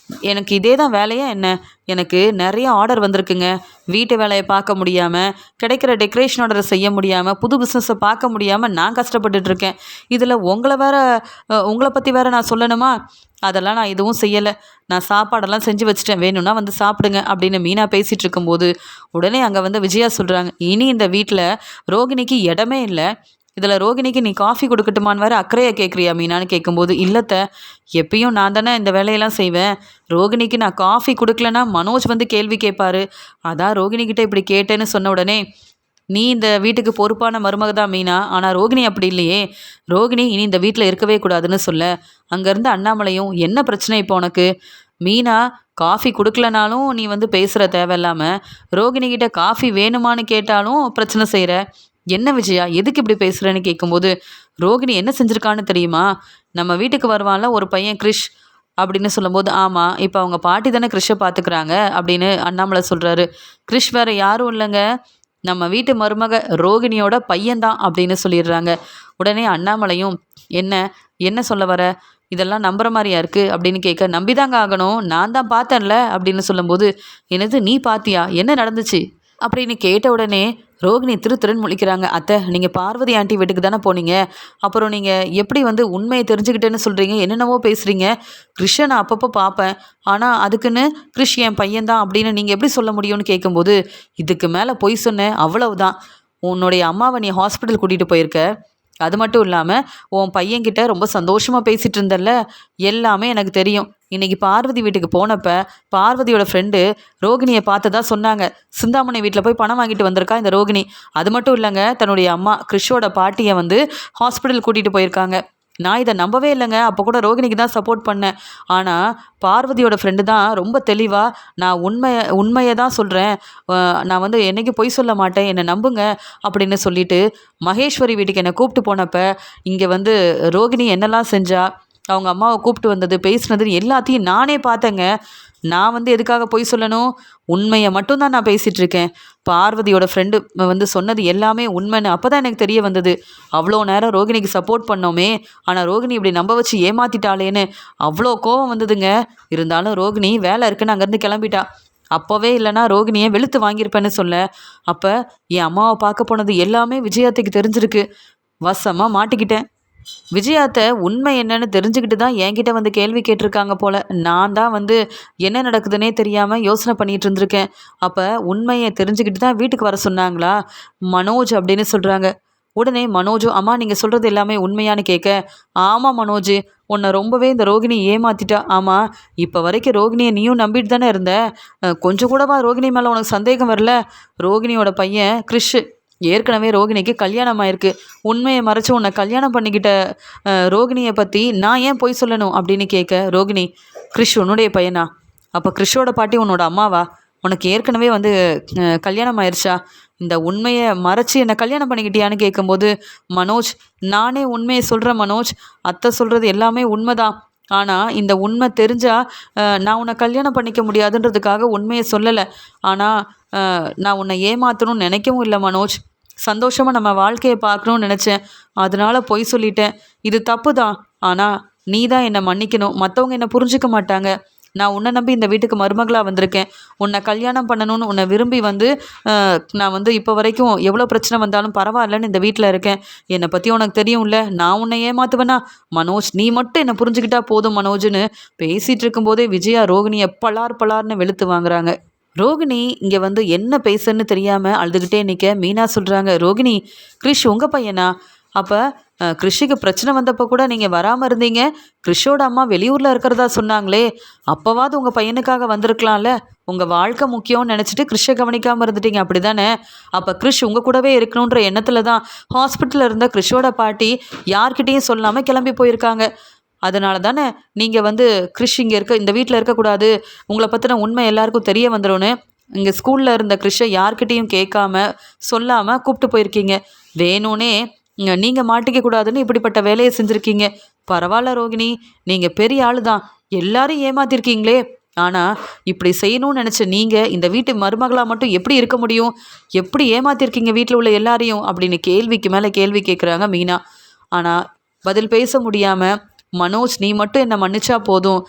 எனக்கு இதே தான் வேலையா என்ன, எனக்கு நிறைய ஆர்டர் வந்திருக்குங்க, வீட்டு வேலையை பார்க்க முடியாமல், கிடைக்கிற டெக்கரேஷன் ஆர்டரை செய்ய முடியாமல், புது பிஸ்னஸை பார்க்க முடியாமல் நான் கஷ்டப்பட்டுட்ருக்கேன். இதில் உங்களை பற்றி வேறு நான் சொல்லணுமா? அதெல்லாம் நான் எதுவும் செய்யலை, நான் சாப்பாடெல்லாம் செஞ்சு வச்சுட்டேன், வேணும்னா வந்து சாப்பிடுங்க அப்படின்னு மீனா பேசிகிட்டு இருக்கும்போது உடனே அங்கே வந்து விஜயா சொல்கிறாங்க, இனி இந்த வீட்டில் ரோகிணிக்கு இடமே இல்லை, இதில் ரோகிணிக்கு நீ காஃபி கொடுக்கட்டுமான்னு வேறு அக்கறையாக கேட்குறியா மீனான்னு கேட்கும்போது, இல்லத்த எப்பயும் நான் தானே இந்த வேலையெல்லாம் செய்வேன், ரோகிணிக்கு நான் காஃபி கொடுக்கலன்னா மனோஜ் வந்து கேள்வி கேட்பாரு, அதான் ரோகிணிக்கிட்ட இப்படி கேட்டேன்னு சொன்ன உடனே, நீ இந்த வீட்டுக்கு பொறுப்பான மருமக தான் மீனா, ஆனால் ரோகிணி அப்படி இல்லையே, ரோகிணி இனி இந்த வீட்டில் இருக்கவே கூடாதுன்னு சொல்ல, அங்கேருந்து அண்ணாமலையும் என்ன பிரச்சனை இப்போ உனக்கு, மீனா காஃபி கொடுக்கலனாலும் நீ வந்து பேசுகிற தேவையில்லாமல், ரோகிணிக்கிட்ட காஃபி வேணுமான்னு கேட்டாலும் பிரச்சனை செய்கிற, என்ன விஜயா எதுக்கு இப்படி பேசுகிறேன்னு கேட்கும்போது, ரோகிணி என்ன செஞ்சுருக்கான்னு தெரியுமா, நம்ம வீட்டுக்கு வருவான்ல ஒரு பையன் கிறிஷ் அப்படின்னு சொல்லும்போது, ஆமாம் இப்போ அவங்க பாட்டி தானே கிறிஷை பார்த்துக்கிறாங்க அப்படின்னு அண்ணாமலை சொல்கிறாரு. கிறிஷ் வேறு யாரும் இல்லைங்க, நம்ம வீட்டு மருமக ரோகிணியோட பையன்தான் அப்படின்னு சொல்லிடுறாங்க. உடனே அண்ணாமலையும் என்ன என்ன சொல்ல வர, இதெல்லாம் நம்புற மாதிரியா இருக்குது அப்படின்னு கேட்க, நம்பிதாங்க ஆகணும், நான் தான் பார்த்தேன்ல அப்படின்னு சொல்லும்போது, என்னது நீ பார்த்தியா, என்ன நடந்துச்சு அப்படின்னு கேட்ட உடனே ரோகிணி திருன்னு முழிக்கிறாங்க. அத்தை நீங்கள் பார்வதி ஆண்டி வீட்டுக்கு தானே போனீங்க, அப்புறம் நீங்கள் எப்படி வந்து உண்மையை தெரிஞ்சுக்கிட்டேன்னு சொல்கிறீங்க, என்னென்னவோ பேசுகிறீங்க, கிறிஷை நான் அப்பப்போ பார்ப்பேன், ஆனால் அதுக்குன்னு கிறிஷ் என் பையன்தான் அப்படின்னு நீங்கள் எப்படி சொல்ல முடியும்னு கேட்கும்போது, இதுக்கு மேலே பொய் சொன்னேன் அவ்வளவுதான், உன்னுடைய அம்மாவை நீ ஹாஸ்பிட்டல் கூட்டிகிட்டு போயிருக்க, அது மட்டும் இல்லாமல் உன் பையன்கிட்ட ரொம்ப சந்தோஷமாக பேசிகிட்டு இருந்தல்ல, எல்லாமே எனக்கு தெரியும். இன்றைக்கி பார்வதி வீட்டுக்கு போனப்போ பார்வதியோட ஃப்ரெண்டு ரோகிணியை பார்த்ததா சொன்னாங்க, சிந்தாமணி வீட்டில் போய் பணம் வாங்கிட்டு வந்திருக்கா இந்த ரோகிணி, அது மட்டும் இல்லைங்க தன்னுடைய அம்மா கிறிஷோட பாட்டியை வந்து ஹாஸ்பிட்டல் கூட்டிகிட்டு போயிருக்காங்க. நான் இதை நம்பவே இல்லைங்க, அப்போ கூட ரோகிணிக்கு தான் சப்போர்ட் பண்ணேன், ஆனால் பார்வதியோட ஃப்ரெண்டு தான் ரொம்ப தெளிவாக நான் உண்மையை தான் சொல்கிறேன், நான் வந்து என்றைக்கும் பொய் சொல்ல மாட்டேன், என்னை நம்புங்க அப்படின்னு சொல்லிட்டு மகேஸ்வரி வீட்டுக்கு என்னை கூப்பிட்டு போனப்போ இங்கே வந்து ரோகிணி என்னெல்லாம் செஞ்சா, அவங்க அம்மாவை கூப்பிட்டு வந்தது பேசுனது எல்லாத்தையும் நானே பார்த்தேங்க, நான் வந்து எதுக்காக பொய் சொல்லணும்? உண்மையை மட்டும்தான் நான் பேசிகிட்டு இருக்கேன். பார்வதியோட ஃப்ரெண்டு வந்து சொன்னது எல்லாமே உண்மைன்னு அப்போ தான் எனக்கு தெரிய வந்தது. அவ்வளோ நேரம் ரோகிணிக்கு சப்போர்ட் பண்ணோமே, ஆனால் ரோகிணி இப்படி நம்ப வச்சு ஏமாத்திட்டாளேன்னு அவ்வளோ கோவம் வந்ததுங்க. இருந்தாலும் ரோகிணி வேலை இருக்குன்னு அங்கேருந்து கிளம்பிட்டா. அப்போவே இல்லைனா ரோகிணியை வெளுத்து வாங்கியிருப்பேன்னு சொல்ல. அப்போ என் அம்மாவை பார்க்க போனது எல்லாமே விஜயாத்தைக்கு தெரிஞ்சிருக்கு. வசமாக மாட்டிக்கிட்டேன். விஜயாத்த உண்மை என்னன்னு தெரிஞ்சுக்கிட்டு தான் என்கிட்ட வந்து கேள்வி கேட்டிருக்காங்க போல. நான் தான் வந்து என்ன நடக்குதுன்னே தெரியாமல் யோசனை பண்ணிட்டு இருந்திருக்கேன். அப்போ உண்மையை தெரிஞ்சுக்கிட்டு தான் வீட்டுக்கு வர சொன்னாங்களா மனோஜ் அப்படின்னு சொல்கிறாங்க. உடனே மனோஜும், அம்மா நீங்கள் சொல்கிறது எல்லாமே உண்மையானு கேட்க, ஆமாம் மனோஜ், உன்னை ரொம்பவே இந்த ரோகிணி ஏமாத்திட்டா. ஆமாம், இப்போ வரைக்கும் ரோகிணியை நீயும் நம்பிட்டு தானே இருந்த. கொஞ்சம் கூடவா ரோகிணி மேலே உனக்கு சந்தேகம் வரல? ரோகிணியோட பையன் கிறிஷ், ஏற்கனவே ரோகிணிக்கு கல்யாணம் ஆயிருக்கு. உண்மையை மறைச்சு உன்னை கல்யாணம் பண்ணிக்கிட்ட ரோகிணியை பற்றி நான் ஏன் பொய் சொல்லணும் அப்படின்னு கேட்க, ரோகிணி, கிறிஷ் உன்னுடைய பையனா? அப்போ கிறிஷோட பாட்டி உன்னோட அம்மாவா? உனக்கு ஏற்கனவே வந்து கல்யாணம் ஆயிடுச்சா? இந்த உண்மையை மறைச்சி என்னை கல்யாணம் பண்ணிக்கிட்டியான்னு கேட்கும்போது, மனோஜ், நானே உண்மையை சொல்கிறேன் மனோஜ். அத்தை சொல்கிறது எல்லாமே உண்மைதான். ஆனால் இந்த உண்மை தெரிஞ்சால் நான் உன்னை கல்யாணம் பண்ணிக்க முடியாதுன்றதுக்காக உண்மையை சொல்லலை. ஆனால் நான் உன்னை ஏமாற்றணும்னு நினைக்கவும் இல்லை மனோஜ். சந்தோஷமாக நம்ம வாழ்க்கையை பார்க்கணும்னு நினச்சேன். அதனால் பொய் சொல்லிட்டேன். இது தப்பு தான். ஆனால் நீ தான் என்னை மன்னிக்கணும். மற்றவங்க என்னை புரிஞ்சிக்க மாட்டாங்க. நான் உன்னை நம்பி இந்த வீட்டுக்கு மருமகளாக வந்திருக்கேன். உன்னை கல்யாணம் பண்ணணும்னு உன்னை விரும்பி வந்து நான் வந்து இப்போ வரைக்கும் எவ்வளோ பிரச்சனை வந்தாலும் பரவாயில்லன்னு இந்த வீட்டில் இருக்கேன். என்னை பற்றி உனக்கு தெரியும்ல, நான் உன்னை ஏமாத்துவேனா? மனோஜ், நீ மட்டும் என்னை புரிஞ்சுக்கிட்டா போதும் மனோஜ்னு பேசிகிட்டு இருக்கும்போதே விஜயா ரோகிணியை பலார்னு வெளுத்து வாங்குறாங்க. ரோகிணி இங்கே வந்து என்ன பேசுன்னு தெரியாமல் அழுதுகிட்டே நிற்க மீனா சொல்கிறாங்க, ரோகிணி, கிறிஷ் உங்கள் பையனா? அப்போ கிறிஷுக்கு பிரச்சனை வந்தப்போ கூட நீங்கள் வராமல் இருந்தீங்க. கிறிஷோட அம்மா வெளியூரில் இருக்கிறதா சொன்னாங்களே, அப்போவாது உங்கள் பையனுக்காக வந்திருக்கலாம்ல. உங்கள் வாழ்க்கை முக்கியம்னு நினச்சிட்டு கிறிஷை கவனிக்காமல் இருந்துட்டீங்க, அப்படி தானே? அப்போ கிறிஷ் உங்கள் கூடவே இருக்கணுன்ற எண்ணத்தில் தான் ஹாஸ்பிட்டலில் இருந்த கிறிஷோட பாட்டி யார்கிட்டையும் சொல்லாமல் கிளம்பி போயிருக்காங்க. அதனால தானே நீங்கள் வந்து கிறிஷ் இங்கே இந்த வீட்டில் இருக்கக்கூடாது, உங்களை பற்றின உண்மை எல்லாருக்கும் தெரிய வந்துடும்னு இங்கே ஸ்கூலில் இருந்த கிறிஷை யார்கிட்டையும் கேட்காம சொல்லாமல் கூப்பிட்டு போயிருக்கீங்க. வேணும்னே நீங்கள் மாட்டிக்க கூடாதுன்னு இப்படிப்பட்ட வேலையை செஞ்சுருக்கீங்க. பரவாயில்ல ரோகிணி, நீங்கள் பெரிய ஆள் தான், எல்லாரும் ஏமாத்திருக்கீங்களே. ஆனால் இப்படி செய்யணும்னு நினச்ச நீங்கள் இந்த வீட்டு மருமகளாக மட்டும் எப்படி இருக்க முடியும்? எப்படி ஏமாத்திருக்கீங்க வீட்டில் உள்ள எல்லாரையும் அப்படின்னு கேள்விக்கு மேலே கேள்வி கேட்குறாங்க மீனா. ஆனால் பதில் பேச முடியாமல், மனோஜ், நீ மட்டும் என்னை மன்னிச்சா போதும்,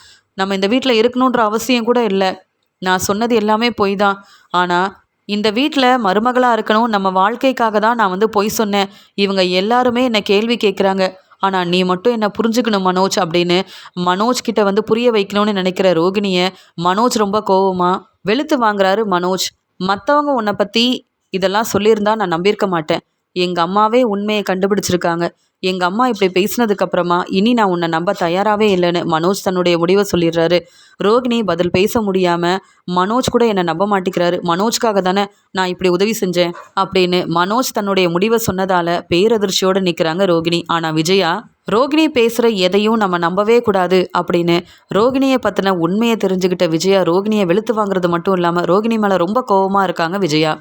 நம்ம இந்த வீட்டில் இருக்கணுன்ற அவசியம் கூட இல்லை. நான் சொன்னது எல்லாமே பொய் தான். ஆனால் இந்த வீட்டில் மருமகளாக இருக்கணும், நம்ம வாழ்க்கைக்காக தான் நான் வந்து பொய் சொன்னேன். இவங்க எல்லாருமே என்னை கேள்வி கேட்குறாங்க. ஆனால் நீ மட்டும் என்னை புரிஞ்சுக்கணும் மனோஜ் அப்படின்னு மனோஜ் கிட்ட வந்து புரிய வைக்கணும்னு நினைக்கிற ரோகிணியை மனோஜ் ரொம்ப கோவமாக வெளுத்து வாங்குறாரு. மனோஜ், மற்றவங்க உன்னை பற்றி இதெல்லாம் சொல்லியிருந்தா நான் நம்பியிருக்க மாட்டேன். எங்கள் அம்மாவே உண்மையை கண்டுபிடிச்சிருக்காங்க. எங்கள் அம்மா இப்படி பேசினதுக்கப்புறமா இனி நான் உன்னை நம்ப தயாராகவே இல்லைன்னு மனோஜ் தன்னுடைய முடிவை சொல்லிடுறாரு. ரோகிணி பதில் பேச முடியாமல், மனோஜ் கூட என்னை நம்ப மாட்டேங்கிறாரு, மனோஜ்காக தானே நான் இப்படி உதவி செஞ்சேன் அப்படின்னு மனோஜ் தன்னுடைய முடிவை சொன்னதால் பேரதிர்ச்சியோடு நிற்கிறாங்க ரோகிணி. ஆனால் விஜயா, ரோகிணி பேசுகிற எதையும் நம்ம நம்பவே கூடாது அப்படின்னு ரோகிணியை பற்றின உண்மையை தெரிஞ்சுக்கிட்ட விஜயா ரோகிணியை வெளுத்து வாங்குறது மட்டும் இல்லாமல் ரோகிணி மேலே ரொம்ப கோபமாக இருக்காங்க விஜயா.